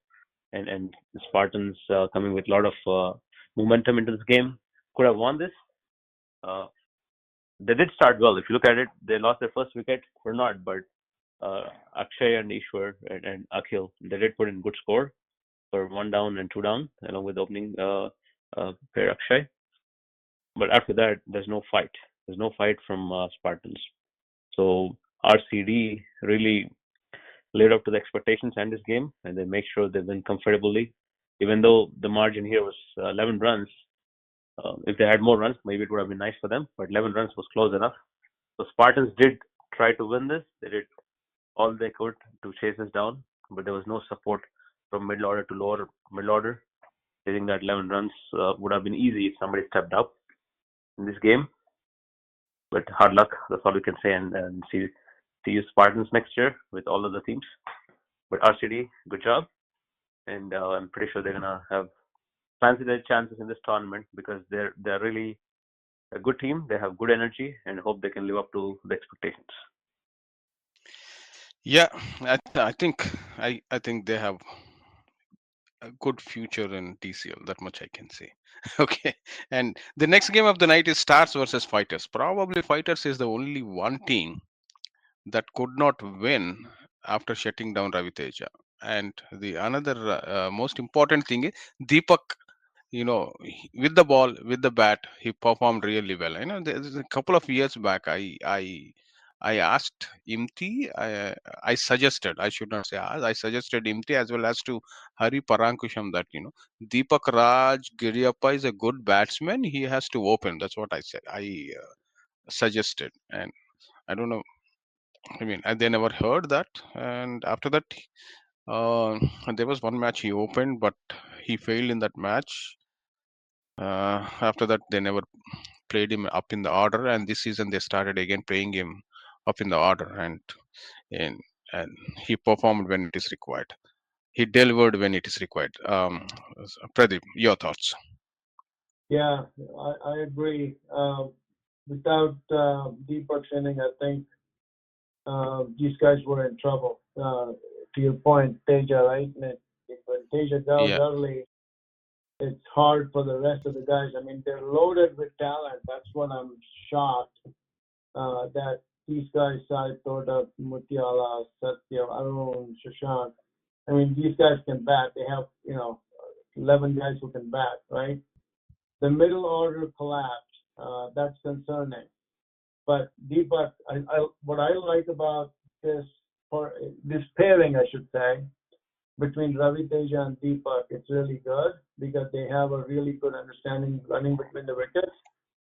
and the Spartans coming with a lot of momentum into this game, could have won this. They did start well. If you look at it, they lost their first wicket or not, but Akshay and Ishwar and Akhil, they did put in good score for 1 down and 2 down, along with the opening pair Akshay. But after that, there's no fight. There's no fight from Spartans. So RCD really lived up to the expectations in this game, and they make sure they win comfortably. Even though the margin here was 11 runs, if they had more runs, maybe it would have been nice for them. But 11 runs was close enough. So Spartans did try to win this. They did all they could to chase this down, but there was no support from middle order to lower middle order. I think that 11 runs would have been easy if somebody stepped up in this game. But hard luck, that's all we can say, and see you Spartans next year with all of the teams. But RCD, good job, and I'm pretty sure they're gonna have fancy their chances in this tournament because they're really a good team. They have good energy, and hope they can live up to the expectations. Yeah, I think I think they have a good future in DCL. That much I can say. Okay, and the next game of the night is Stars versus Fighters. Probably Fighters is the only one team that could not win after shutting down Ravi Teja. And the another most important thing is Deepak. With the ball, with the bat, he performed really well. There's a couple of years back, I asked Imti, I suggested, I should not say asked, I suggested Imti as well as to Hari Parankusham that, Deepak Raj Giriappa is a good batsman. He has to open. That's what I said. I suggested. And I don't know. I mean, they never heard that. And after that, uh, there was one match he opened, but he failed in that match. After that, they never played him up in the order, and this season they started again playing him up in the order, and and he performed when it is required. He delivered when it is required. Pradip, your thoughts? Yeah, I agree. Without Deepak's inning, I think these guys were in trouble. To your point, Teja, right? When Teja goes Yeah, early, it's hard for the rest of the guys. I mean, they're loaded with talent. That's what I'm shocked that these guys, Sai Tota, Mutiala, Satya, Arun, Shashank, I mean, these guys can bat. They have, 11 guys who can bat, right? The middle order collapsed. That's concerning. But Deepak, what I like about this pairing, I should say, between Ravi Teja and Deepak, it's really good because they have a really good understanding running between the wickets.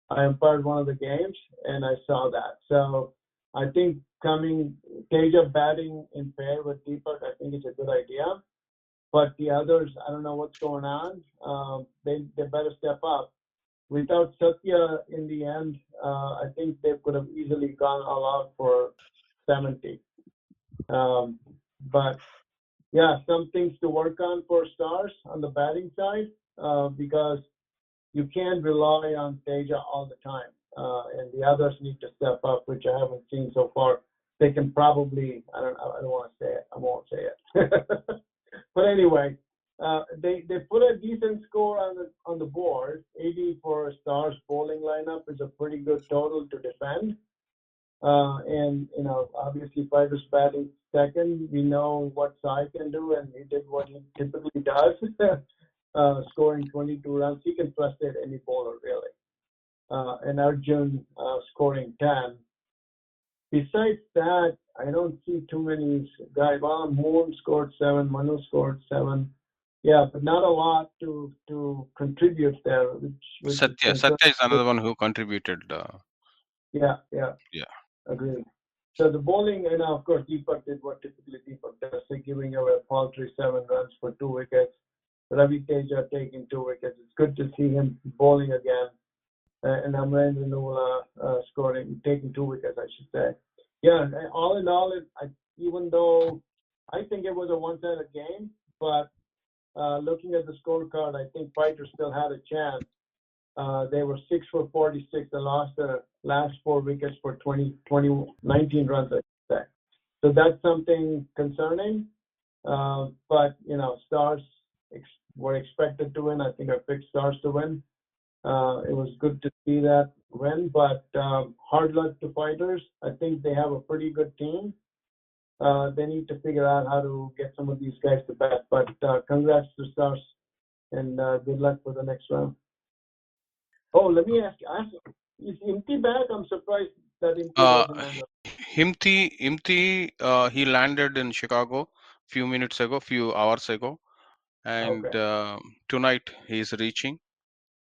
I umpired one of the games and I saw that. So I think coming Teja batting in pair with Deepak, I think it's a good idea. But the others, I don't know what's going on. They better step up. Without Satya in the end, I think they could have easily gone all out for 70. But yeah, some things to work on for Stars on the batting side because you can't rely on Teja all the time. And the others need to step up, which I haven't seen so far. They can probably, I don't want to say it. I won't say it. But anyway, they put a decent score on the board. 80 for Stars bowling lineup is a pretty good total to defend. And obviously Fighters batting second. We know what Sai can do, and he did what he typically does, scoring 22 runs. He can frustrate any bowler really. And Arjun scoring 10. besides that, I don't see too many guys. Well, Moon scored 7, Manu scored 7. Yeah, but not a lot to contribute there, which is Satya. concerning. Satya is another one who contributed. Yeah, Yeah. agreed. So the bowling, of course, Deepak did what typically Deepak does, giving away a paltry 7 runs for 2 wickets. Ravi Teja taking 2 wickets. It's good to see him bowling again. And Amrendra Nola taking 2 wickets, I should say. Yeah, all in all, even though I think it was a one-sided game, but looking at the scorecard, I think Fighters still had a chance. They were 6 for 46. They lost their last 4 wickets for 19 runs, I should say. So that's something concerning. But, Stars were expected to win. I think I picked Stars to win. It was good to see that win, but hard luck to Fighters. I think they have a pretty good team. They need to figure out how to get some of these guys to bat. But congrats to Stars, and good luck for the next round. Oh, let me ask, is Imti back? I'm surprised that Imti wasn't on the... Imti, he landed in Chicago few hours ago, and Okay, tonight he's reaching.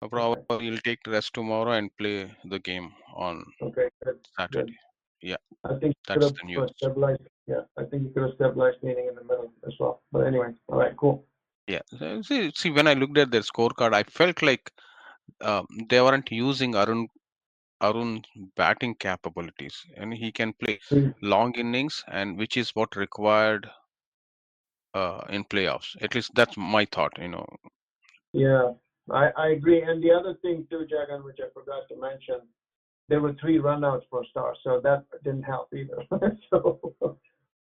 okay, Probably he'll take rest tomorrow and play the game on okay, good, good. Saturday. Yeah, I think you could that's have the news. stabilized, yeah, I think you could have stabilized meaning in the middle as well. But anyway, all right, cool. Yeah. See, when I looked at their scorecard, I felt like they weren't using Arun's batting capabilities, and he can play Hmm. long innings, and which is what required in playoffs. At least that's my thought. Yeah, I agree. And the other thing too, Jagan, which I forgot to mention, there were 3 runouts for Stars, so that didn't help either. So,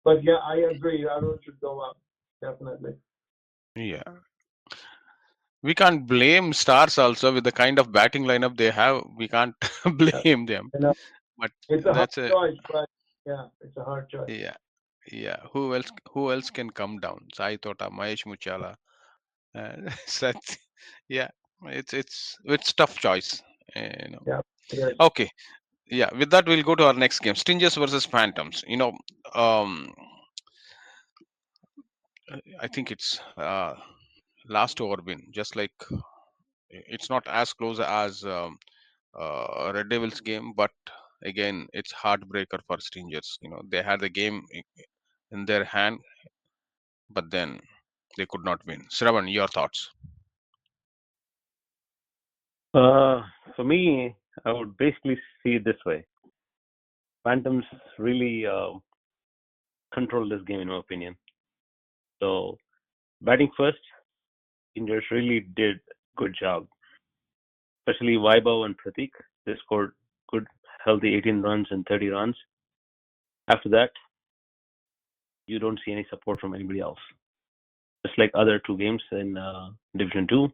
but yeah, I agree. Arun should go up, definitely. Yeah. We can't blame Stars also with the kind of batting lineup they have. We can't Yeah. blame them. You know, But it's a hard that's a choice, but yeah, it's a hard choice. yeah, yeah. Who else can come down? Sai Tota, Mahesh Muchala, Seth. Yeah, it's tough choice. Yeah, great. Okay, yeah. With that, we'll go to our next game: Stingers versus Phantoms. Um, I think it's last over win. Just like it's not as close as Red Devils game, but again, it's heartbreaker for Stingers. They had the game in their hand, but then they could not win. Sravan, your thoughts? For me, I would basically see it this way. Phantoms really control this game, in my opinion. So, batting first, Indians really did good job, especially Vaibhav and Pratik. They scored good, healthy 18 runs and 30 runs. After that, you don't see any support from anybody else. Just like other 2 games in Division 2,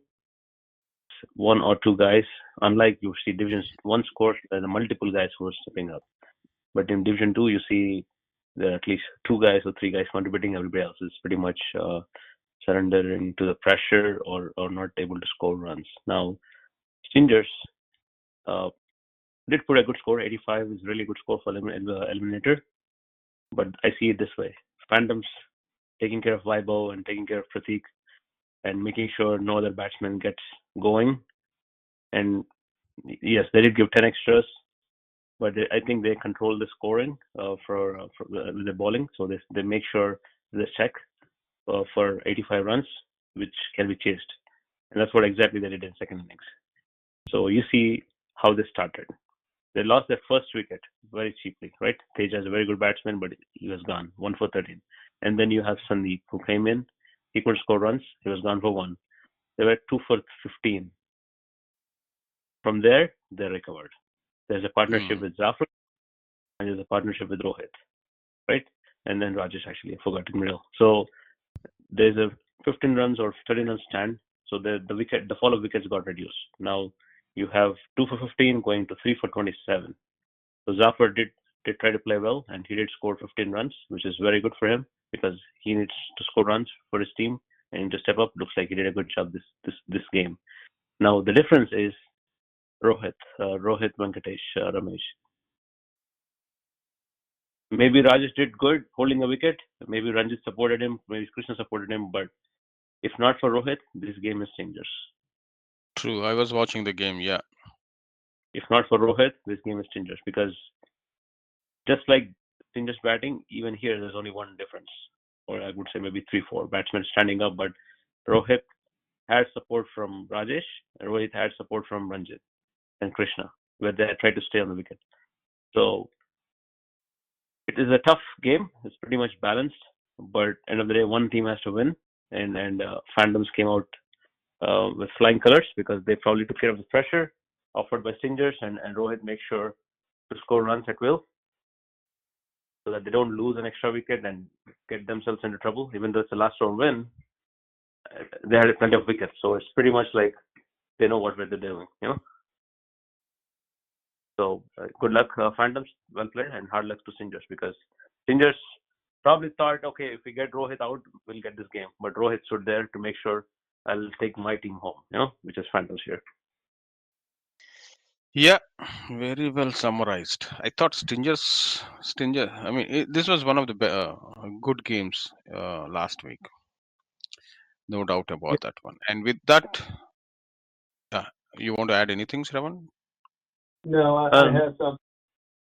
1 or 2 guys, unlike you see Division 1 scores, there are multiple guys who are stepping up. But in Division 2, you see there are at least 2 guys or 3 guys contributing. Everybody else is pretty much surrendering to the pressure or not able to score runs. Now, Stingers uh, did put a good score. 85 is really good score for eliminator. But I see it this way: Phantoms taking care of Vaibhav and taking care of Pratik and making sure no other batsman gets going. And yes, they did give 10 extras, but I think they control the scoring for the bowling. So they make sure they check for 85 runs, which can be chased. And that's what exactly they did in second innings. So you see how they started. They lost their first wicket very cheaply, right? Teja is a very good batsman, but he was gone, 1 for 13. And then you have Sandeep, who came in. He couldn't score runs. He was gone for 1. They were 2 for 15. From there, they recovered. There's a partnership Hmm. with Zafar, and there's a partnership with Rohit, right? And then Rajesh, actually, I forgot in middle. So there's a 15 runs or 13 runs stand. So the fall of wickets got reduced. Now you have 2 for 15 going to 3 for 27. So Zafar did try to play well, and he did score 15 runs, which is very good for him because he needs to score runs for his team and to step up. Looks like he did a good job this game. Now the difference is Rohit Venkatesh Ramesh. Maybe Rajesh did good holding the wicket. Maybe Ranjit supported him. Maybe Krishna supported him. But if not for Rohit, this game is dangerous. True. I was watching the game. Yeah. If not for Rohit, this game is dangerous because just like dangerous batting, even here there's only one difference, or I would say maybe 3-4 batsmen standing up. But Rohit had support from Rajesh, and Rohit had support from Ranjit and Krishna, where they tried to stay on the wicket. So it is a tough game. It's pretty much balanced, but end of the day, one team has to win, and fandoms came out with flying colors because they probably took care of the pressure offered by Singers, and Rohit makes sure to score runs at will so that they don't lose an extra wicket and get themselves into trouble. Even though it's a last round win, they had plenty of wickets, so it's pretty much like they know what they're doing, you know. So good luck, Phantoms. Well played, and hard luck to Singers because Singers probably thought, okay, if we get Rohit out, we'll get this game. But Rohit stood there to make sure I'll take my team home, you know, which is Phantoms here. Yeah. Very well summarized. I thought Stinger. I mean, this was one of the good games last week. No doubt about that one. And with that, you want to add anything, Shravan? No, I Um, have some.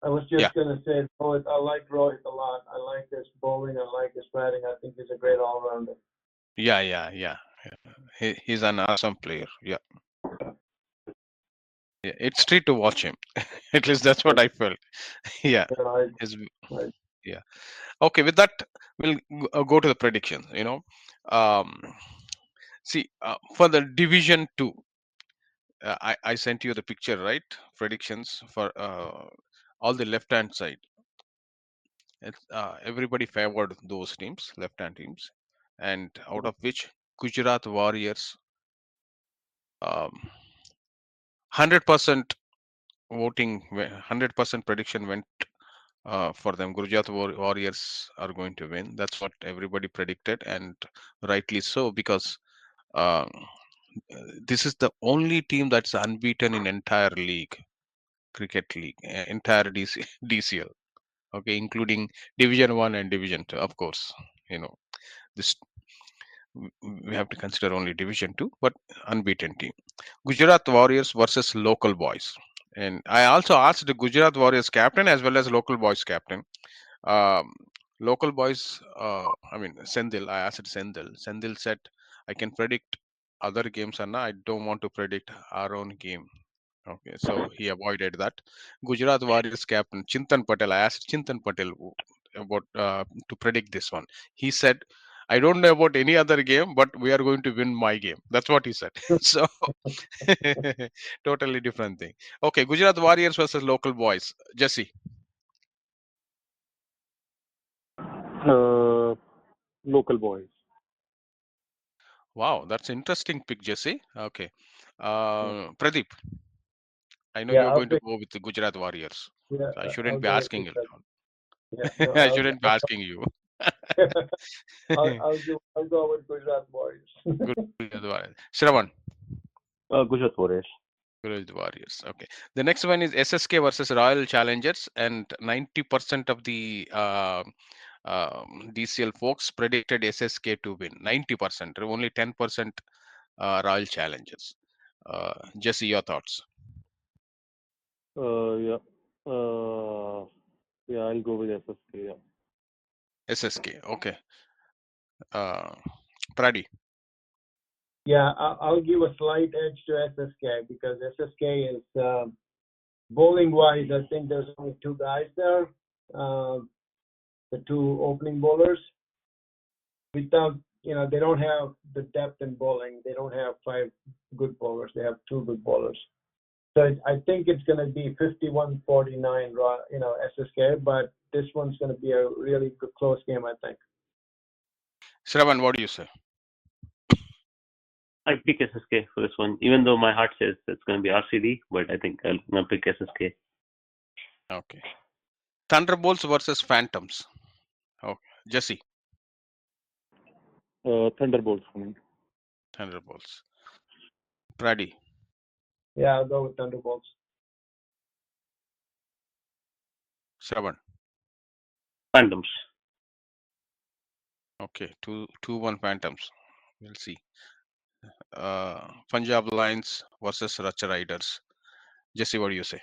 I was Yeah. just going to say, Rohit, I like Rohit a lot. I like his bowling. I like his batting. I think he's a great all-rounder. Yeah. He's an awesome player. Yeah. It's treat to watch him. At least that's what I felt. Yeah. You know, His, I, yeah. Okay. With that, we'll go to the predictions. Um, see, for the Division Two, I sent you the picture, right? Predictions for all the left-hand side. Everybody favored those teams, left-hand teams, and out of which Gujarat Warriors, 100% voting, 100% prediction went for them. Gujarat Warriors are going to win. That's what everybody predicted, and rightly so, because uh, this is the only team that's unbeaten in entire league, cricket league, entire DCL. Okay, including Division One and Division Two, of course. You know this. We have to consider only Division Two, but unbeaten team. Gujarat Warriors versus local boys. And I also asked the Gujarat Warriors captain as well as local boys captain. Um, Local boys, I mean, Sendil, I asked Sendil. Sendil said, I can predict other games, Anna. I don't want to predict our own game. Okay, so he avoided that. Gujarat Warriors captain Chintan Patel. I asked Chintan Patel about to predict this one. He said, "I don't know about any other game, but we are going to win my game." That's what he said. So totally different thing. Okay, Gujarat Warriors versus local boys. Jesse. Local boys. Wow, that's interesting pick, Jesse. Okay, Yeah. Pradeep. I know yeah, you're I'll going to pick. go with the Gujarat Warriors. Yeah, So I I'll shouldn't be go with asking it. Gujarat. Yeah, no, I shouldn't be asking you. I'll go with Gujarat Warriors. Gujarat Warriors. Shravan. Gujarat Warriors. Gujarat Warriors. Okay. The next one is SSK versus Royal Challengers, and 90% of the DCL folks predicted SSK to win. 90%. Only 10% Royal Challengers. Jesse, your thoughts? Yeah. Yeah, I'll go with SSK. Yeah. SSK. Okay. Uh, Pradi. Yeah, I'll give a slight edge to SSK because SSK is bowling wise. I think there's only two guys there, the two opening bowlers. Without, they don't have the depth in bowling. They don't have five good bowlers. They have two good bowlers. So I think it's going to be 51-49, SSK. But this one's going to be a really good, close game, I think. Shravan, what do you say? I pick SSK for this one, even though my heart says it's going to be RCD, but I think I'm going to pick SSK. Okay. Thunderbolts versus Phantoms. Okay. Jesse. Thunderbolts for me. Thunderbolts. Pradi. Yeah, I'll go with Thunderbolts. Shravan. Phantoms. Okay, 2-1 Phantoms. We'll see. Punjab Lions versus Racha Riders. Jesse, what do you say?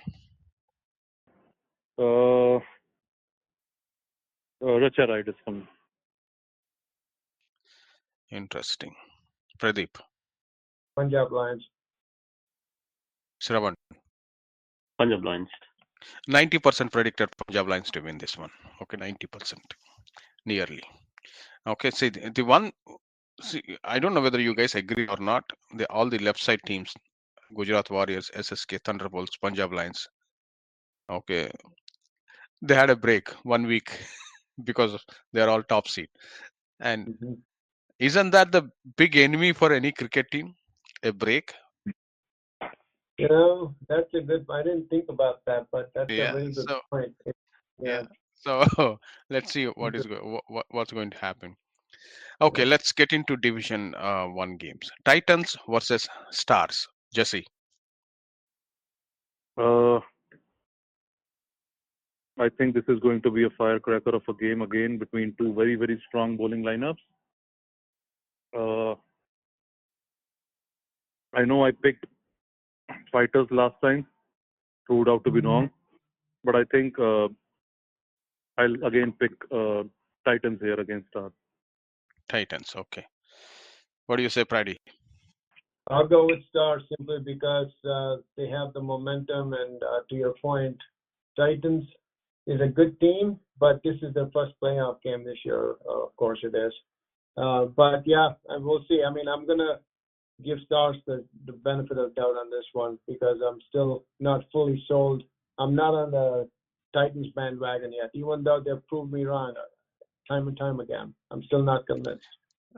Uh, Racha Riders for me. Interesting. Pradeep, Punjab Lions. Sravan. Punjab Lions. 90% predicted Punjab Lions to win this one. Okay, 90%. Nearly. Okay, see, the one, see, I don't know whether you guys agree or not. All the left side teams, Gujarat Warriors, SSK, Thunderbolts, Punjab Lions, okay, they had a break 1 week because they're all top seed. And Mhm. isn't that the big enemy for any cricket team? A break? That's a good. I didn't think about that, but that's a Yeah. very good So point. yeah. Yeah. So let's see what's going to happen. Okay, Yeah. let's get into Division One games. Titans versus Stars. Jesse. Uh, I think this is going to be a firecracker of a game again between two very, very strong bowling lineups. Uh, I know I picked fighters last time, proved out to be wrong, but I think I'll again pick Titans here against Stars. Titans. Okay. What do you say, Prady? I'll go with Stars simply because they have the momentum, and to your point, Titans is a good team, but this is their first playoff game this year. Of course, it is. But yeah, and we'll see. I mean, I'm gonna give Stars the benefit of doubt on this one because I'm still not fully sold. I'm not on the Titans bandwagon yet, even though they've proved me wrong time and time again. I'm still not convinced.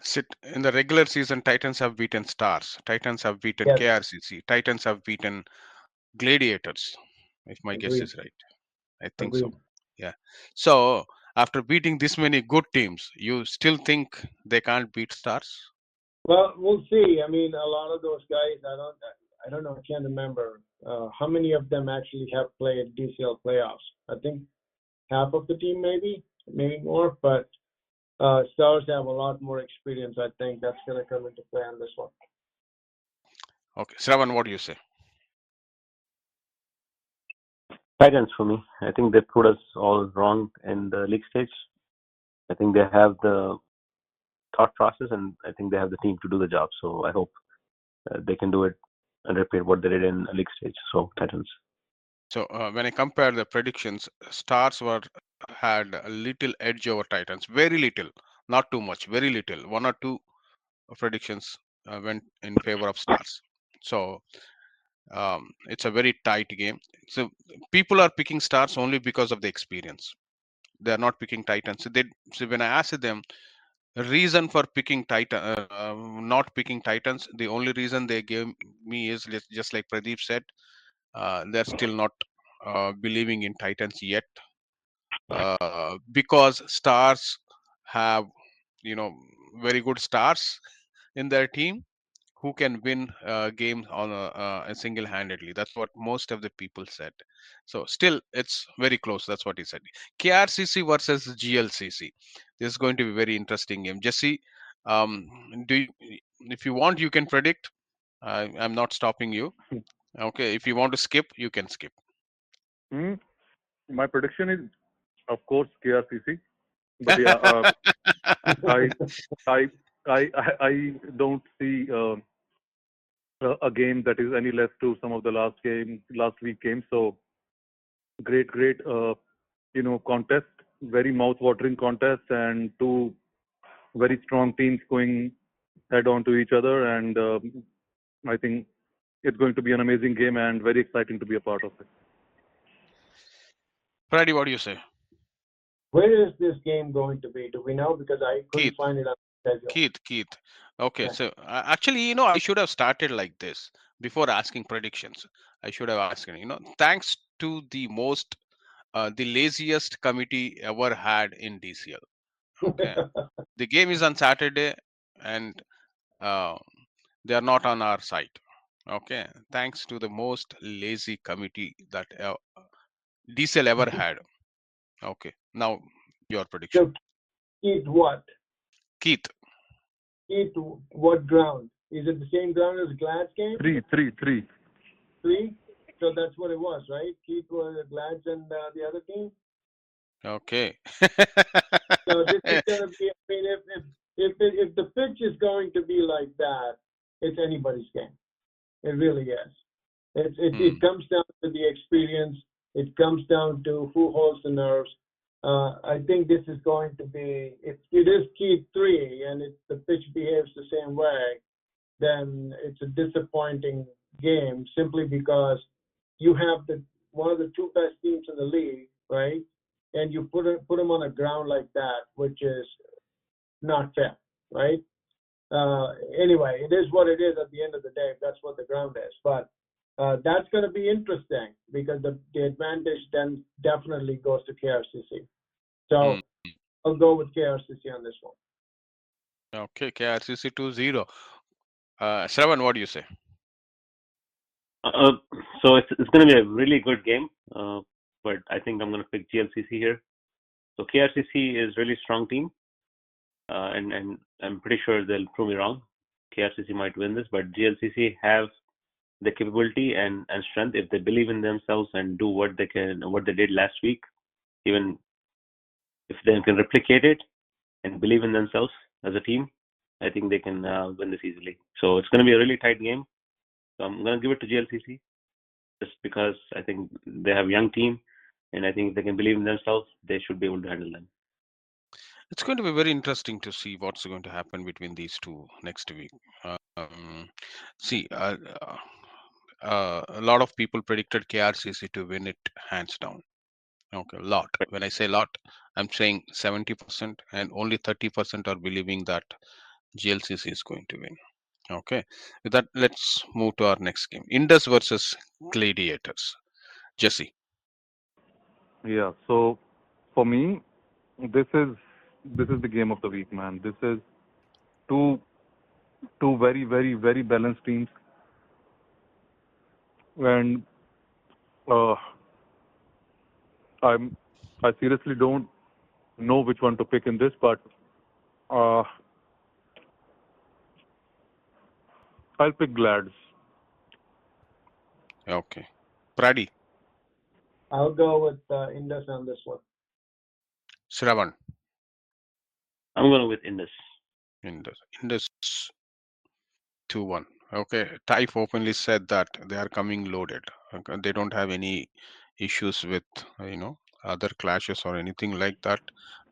Sit in the regular season. Titans have beaten Stars. Titans have beaten Yes, KRCC. Titans have beaten Gladiators. If my guess agreed, is right, I think so. agreed. Yeah. So after beating this many good teams, you still think they can't beat Stars? Well, we'll see. I mean, a lot of those guys, I don't know, I can't remember how many of them actually have played DCL playoffs. I think half of the team, maybe more. But Stars have a lot more experience. I think that's going to come into play on this one. Okay, Sravan, what do you say? Titans for me. I think they put us all wrong in the league stage. I think they have the thought process, and I think they have the team to do the job. So I hope they can do it and repeat what they did in league stage. So Titans. So when I compare the predictions, Stars were had a little edge over Titans, very little, not too much, very little. One or two predictions went in favor of Stars. So it's a very tight game. So people are picking Stars only because of the experience. They are not picking Titans. So when I asked them reason for picking not picking Titans, the only reason they gave me is just like Pradeep said, they're still not believing in Titans yet, because Stars have, you know, very good stars in their team who can win games on a single-handedly. That's what most of the people said. So still, it's very close. That's what he said. KRCC versus GLCC. This is going to be very interesting game. Jesse, do you, if you want, you can predict. I'm not stopping you. Okay, if you want to skip, you can skip. Hmm. My prediction is, of course, KRCC. But yeah, I, I, I don't see a game that is any less to some of the last week games. So great, contest, very mouth-watering contest, and two very strong teams going head on to each other. And I think it's going to be an amazing game and very exciting to be a part of it. Friday, what do you say? Where is this game going to be? Do we know? Because I couldn't Keith, find it on the schedule. Keith. Okay, Yeah. so actually, I should have started like this before asking predictions. I should have asked, thanks to the laziest committee ever had in DCL. Okay, the game is on Saturday, and uh, they are not on our site. Okay, thanks to the most lazy committee that DCL ever had. Okay, now Your prediction. So Keith what? Keith. Keith what ground? Is it the same ground as Glad's game? Three. 3? So that's what it was, right? Keith was Glad's and the other team. Okay. So this is going to be. I mean, if the pitch is going to be like that, it's anybody's game. It really is. It comes down to the experience. It comes down to who holds the nerves. I think this is going to be. If it is Keith 3 and if the pitch behaves the same way, then it's a disappointing game simply because you have one of the two best teams in the league, right? And you put them on a ground like that, which is not fair, right? Anyway, it is what it is at the end of the day. If that's what the ground is, but that's going to be interesting because the advantage then definitely goes to KRCC. So I'll go with KRCC on this one. Okay, KRCC 2-0. Sravan, what do you say? So it's going to be a really good game, but I think I'm going to pick GLCC here. So KRCC is really strong team, and I'm pretty sure they'll prove me wrong. KRCC might win this, but GLCC have the capability and strength if they believe in themselves and do what they did last week. Even if they can replicate it and believe in themselves as a team, I think they can win this easily. So it's going to be a really tight game. So I'm going to give it to GLCC just because I think they have a young team, and I think if they can believe in themselves, they should be able to handle them. It's going to be very interesting to see what's going to happen between these two next week. See, a lot of people predicted KRCC to win it hands down. Okay, a lot. When I say lot, I'm saying 70%, and only 30% are believing that GLCC is going to win. Okay, with that, let's move to our next game: Indus versus Gladiators. Jesse. Yeah. So for me, this is the game of the week, man. This is two very very very balanced teams, and uh, I seriously don't know which one to pick in this, but uh, I'll pick Glads. Okay, Pradi. I'll go with Indus on this one. Sravan. I'm going with Indus. Indus 2-1. Okay, Taif openly said that they are coming loaded. Okay, they don't have any issues with other clashes or anything like that.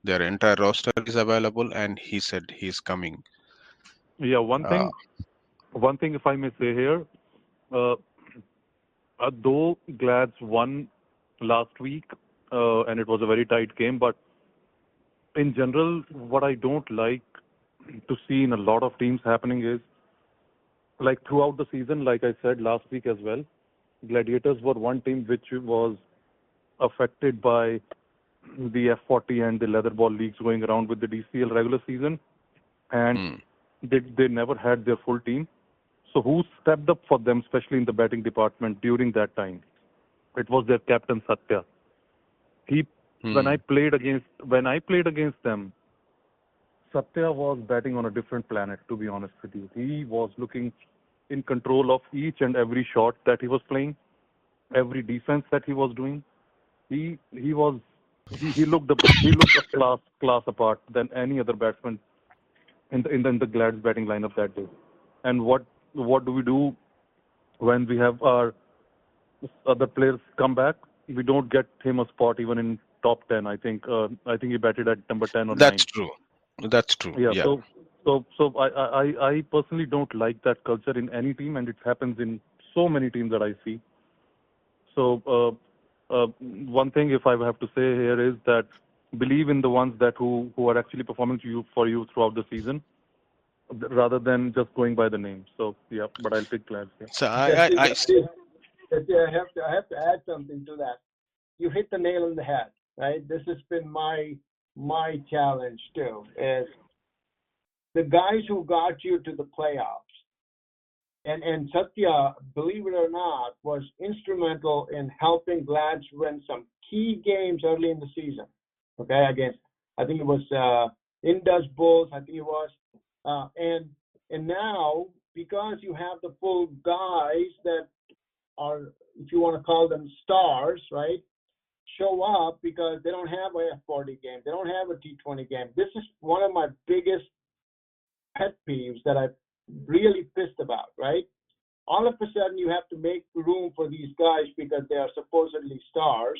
Their entire roster is available, and he said he's coming. Yeah. Uh, One thing, if I may say here, uh, though Glads won last week, and it was a very tight game, but in general, what I don't like to see in a lot of teams happening is, like throughout the season, like I said last week as well, Gladiators were one team which was affected by the F40 and the leather ball leagues going around with the DCL regular season, and hmm, they never had their full team. So who stepped up for them, especially in the batting department during that time? It was their captain Satya. He when hmm. I played against them, Satya was batting on a different planet, to be honest with you. He was looking in control of each and every shot that he was playing, every defense that he was doing. He was he looked a class apart than any other batsman in the Glad's batting lineup that day. And what do we do when we have our other players come back? We don't get him a spot even in top 10. I think he batted at number 10 or That's 9. true. That's true. Yeah. Yeah. So I personally don't like that culture in any team, and it happens in so many teams that I see. So one thing, if I have to say here, is that believe in the ones that who are actually performing for you throughout the season, rather than just going by the name. So yeah, but I'll pick Glads. Yeah. So I have to add something to that. You hit the nail on the head, right? This has been my challenge too. Is the guys who got you to the playoffs, and Satya, believe it or not, was instrumental in helping Glads win some key games early in the season. Okay, against I think it was Indus Bulls. I think it was, and now because you have the full guys that are, if you want to call them stars, right? Show up because they don't have a F40 game, they don't have a T20 game. This is one of my biggest pet peeves that I'm really pissed about, right? All of a sudden, you have to make room for these guys because they are supposedly stars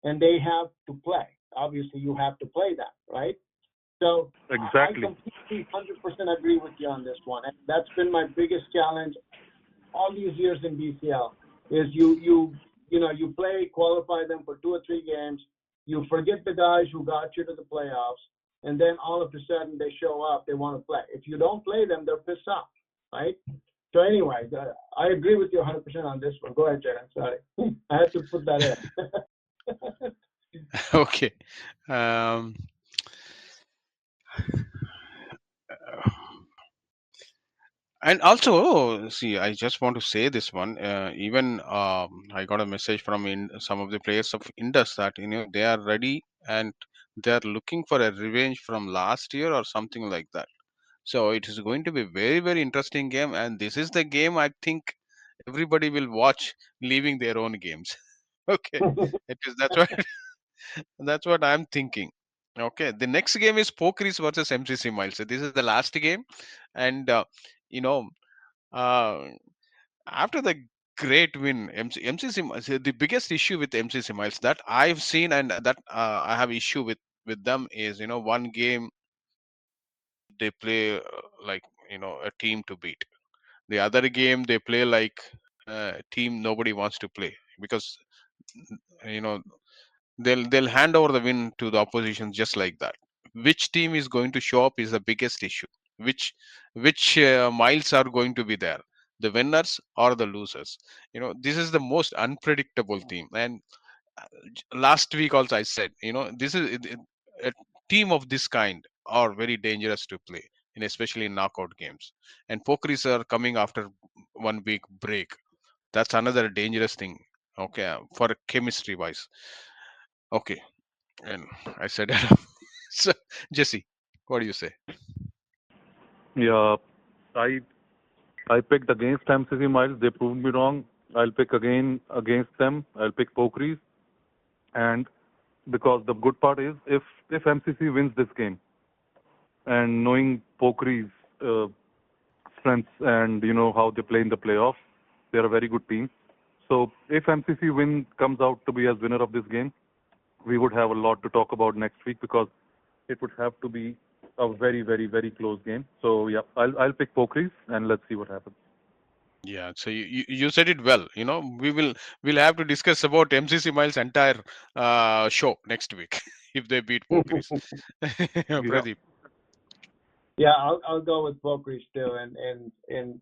and they have to play. Obviously, you have to play them, right? So Exactly. I completely 100% agree with you on this one. And that's been my biggest challenge all these years in DCL is you play, qualify them for 2 or 3 games, you forget the guys who got you to the playoffs, and then all of a sudden they show up, they want to play. If you don't play them, they're pissed off, right? So anyway, I agree with you 100% on this one. Go ahead, Jared. Sorry, I had to put that in. Okay. Um, and also, see, I just want to say this one. Even I got a message from some of the players of Indus that they are ready and they are looking for a revenge from last year or something like that. So it is going to be very very interesting game, and this is the game I think everybody will watch, leaving their own games. Okay, it is that's what that's what I'm thinking. Okay, the next game is Pokeries versus MCC Miles. So this is the last game, and you know, uh, after the great win, MCC Miles, the biggest issue with MCC Miles that I've seen and that I have issue with them is one game they play like a team to beat. The other game they play like a team nobody wants to play because you know they'll hand over the win to the opposition just like that. Which team is going to show up is the biggest issue. Which miles are going to be there, the winners or the losers? This is the most unpredictable team. And last week also I said, this is a team of this kind are very dangerous to play, and especially in knockout games. And pokeries are coming after 1 week break. That's another dangerous thing. Okay, for chemistry wise. Okay, and I said enough. So, Jesse, what do you say? Yeah, I I picked against MCC Miles. They proved me wrong. I'll pick again against them. I'll pick Pokeries, and because the good part is if MCC wins this game, and knowing Pokeries' strengths and how they play in the playoffs, they're a very good team. So if MCC win comes out to be as winner of this game, we would have a lot to talk about next week because it would have to be a very, very, very close game. So yeah, I'll pick Pokeries and let's see what happens. Yeah, so you said it well. We'll have to discuss about MCC Miles entire show next week if they beat Pokeries. Yeah. Pradip. Yeah, I'll go with Pokeries too, and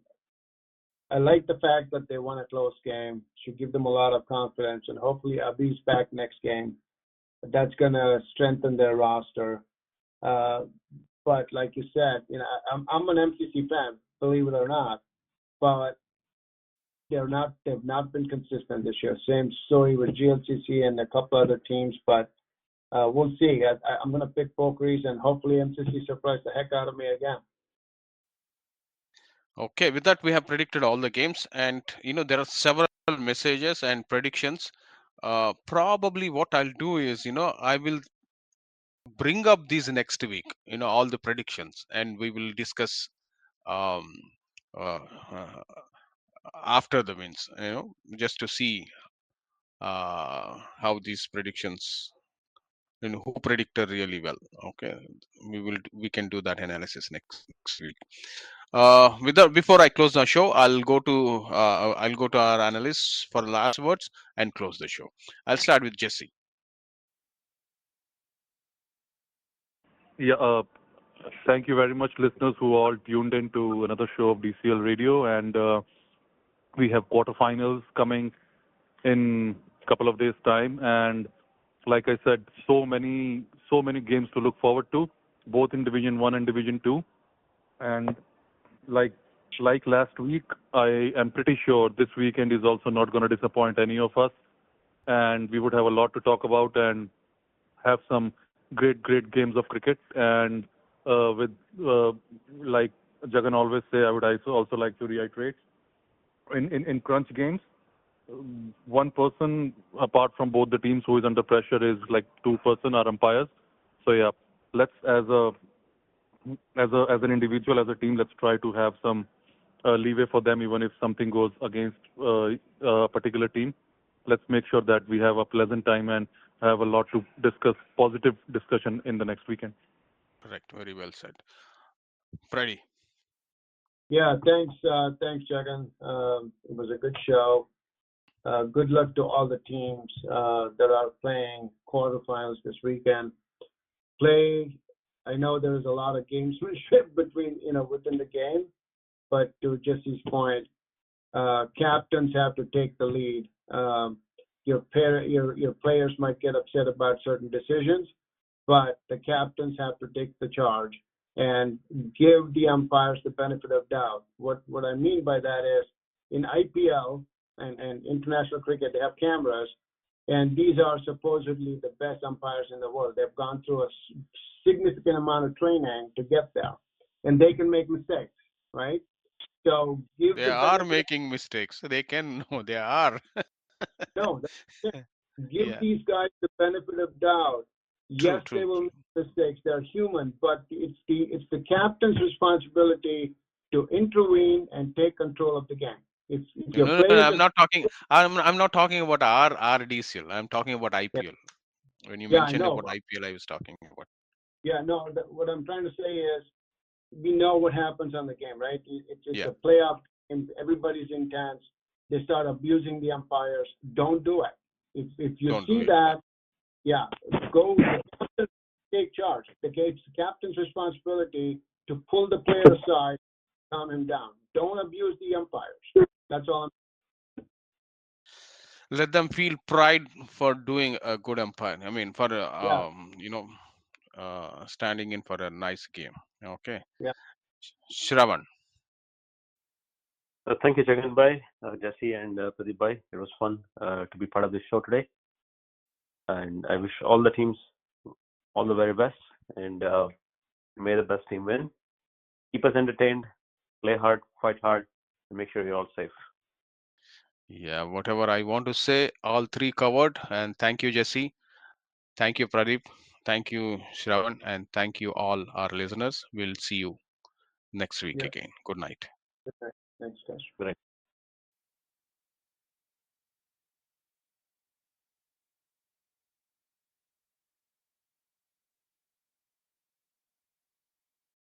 I like the fact that they won a close game. Should give them a lot of confidence, and hopefully Abhi's back next game. That's gonna strengthen their roster. Uh, but like you said, I'm an MCC fan, believe it or not, but they've not been consistent this year. Same story with GLCC and a couple other teams, but we'll see. I'm gonna pick Pokeries, and hopefully MCC surprise the heck out of me again. Okay, with that we have predicted all the games, and there are several messages and predictions. Probably what I'll do is I will bring up these next week. All the predictions, and we will discuss um, uh, uh, after the wins. Just to see how these predictions and who predicted really well. Okay, we can do that analysis next week. With that, before I close the show, I'll go to our analysts for last words and close the show. I'll start with Jesse. Yeah. Thank you very much, listeners who all tuned in to another show of DCL Radio, and we have quarterfinals coming in a couple of days' time, and like I said, so many games to look forward to, both in Division One and Division Two, and like like last week, I am pretty sure this weekend is also not going to disappoint any of us, and we would have a lot to talk about and have some great games of cricket. And with like Jagan always say, I would also like to reiterate in crunch games, one person apart from both the teams who is under pressure is like two-person are umpires. So yeah, let's as an individual, as a team, let's try to have some leeway for them, even if something goes against a particular team. Let's make sure that we have a pleasant time and have a lot to discuss, positive discussion in the next weekend. Correct. Very well said. Freddy. Yeah, thanks, Jagan. It was a good show. Good luck to all the teams that are playing quarterfinals this weekend. Play. I know there's a lot of gamesmanship between within the game, but to Jesse's point, captains have to take the lead. Your players might get upset about certain decisions, but the captains have to take the charge and give the umpires the benefit of doubt. What I mean by that is, in IPL and international cricket, they have cameras, and these are supposedly the best umpires in the world. They've gone through a significant amount of training to get there, and they can make mistakes, right? So give They the are benefit. making mistakes. They can. No, they are. No, that's it. Give Yeah. these guys the benefit of doubt. True. Yes, they True. will True. make mistakes. They're human, but it's the captain's responsibility to intervene and take control of the game. If No, your no, no, players I'm are not talking. I'm not talking about our DCL. I'm talking about yeah, IPL. When you yeah, I mentioned know. about IPL, I was talking about. Yeah, no. What I'm trying to say is, we know what happens on the game, right? It's Yeah. a playoff game. Everybody's intense. They start abusing the umpires. Don't do it. If you Don't do see it. Yeah. that, yeah, go. The captain take charge. It's the captain's responsibility to pull the player aside, calm him down. Don't abuse the umpires. That's all. Let them feel pride for doing a good umpire. I mean, for Yeah, standing in for a nice game. Okay. yeah, Shravan. Thank you, Jagan Bhai, Jesse, and Pradip Bhai. It was fun to be part of this show today. And I wish all the teams all the very best. And may the best team win. Keep us entertained, play hard, fight hard, and make sure you're all safe. Yeah, whatever I want to say, all three covered. And thank you, Jesse. Thank you, Pradip. Thank you, Shravan. And thank you, all our listeners. We'll see you next week yeah. again. Good night. Okay. Thanks, guys. Good night.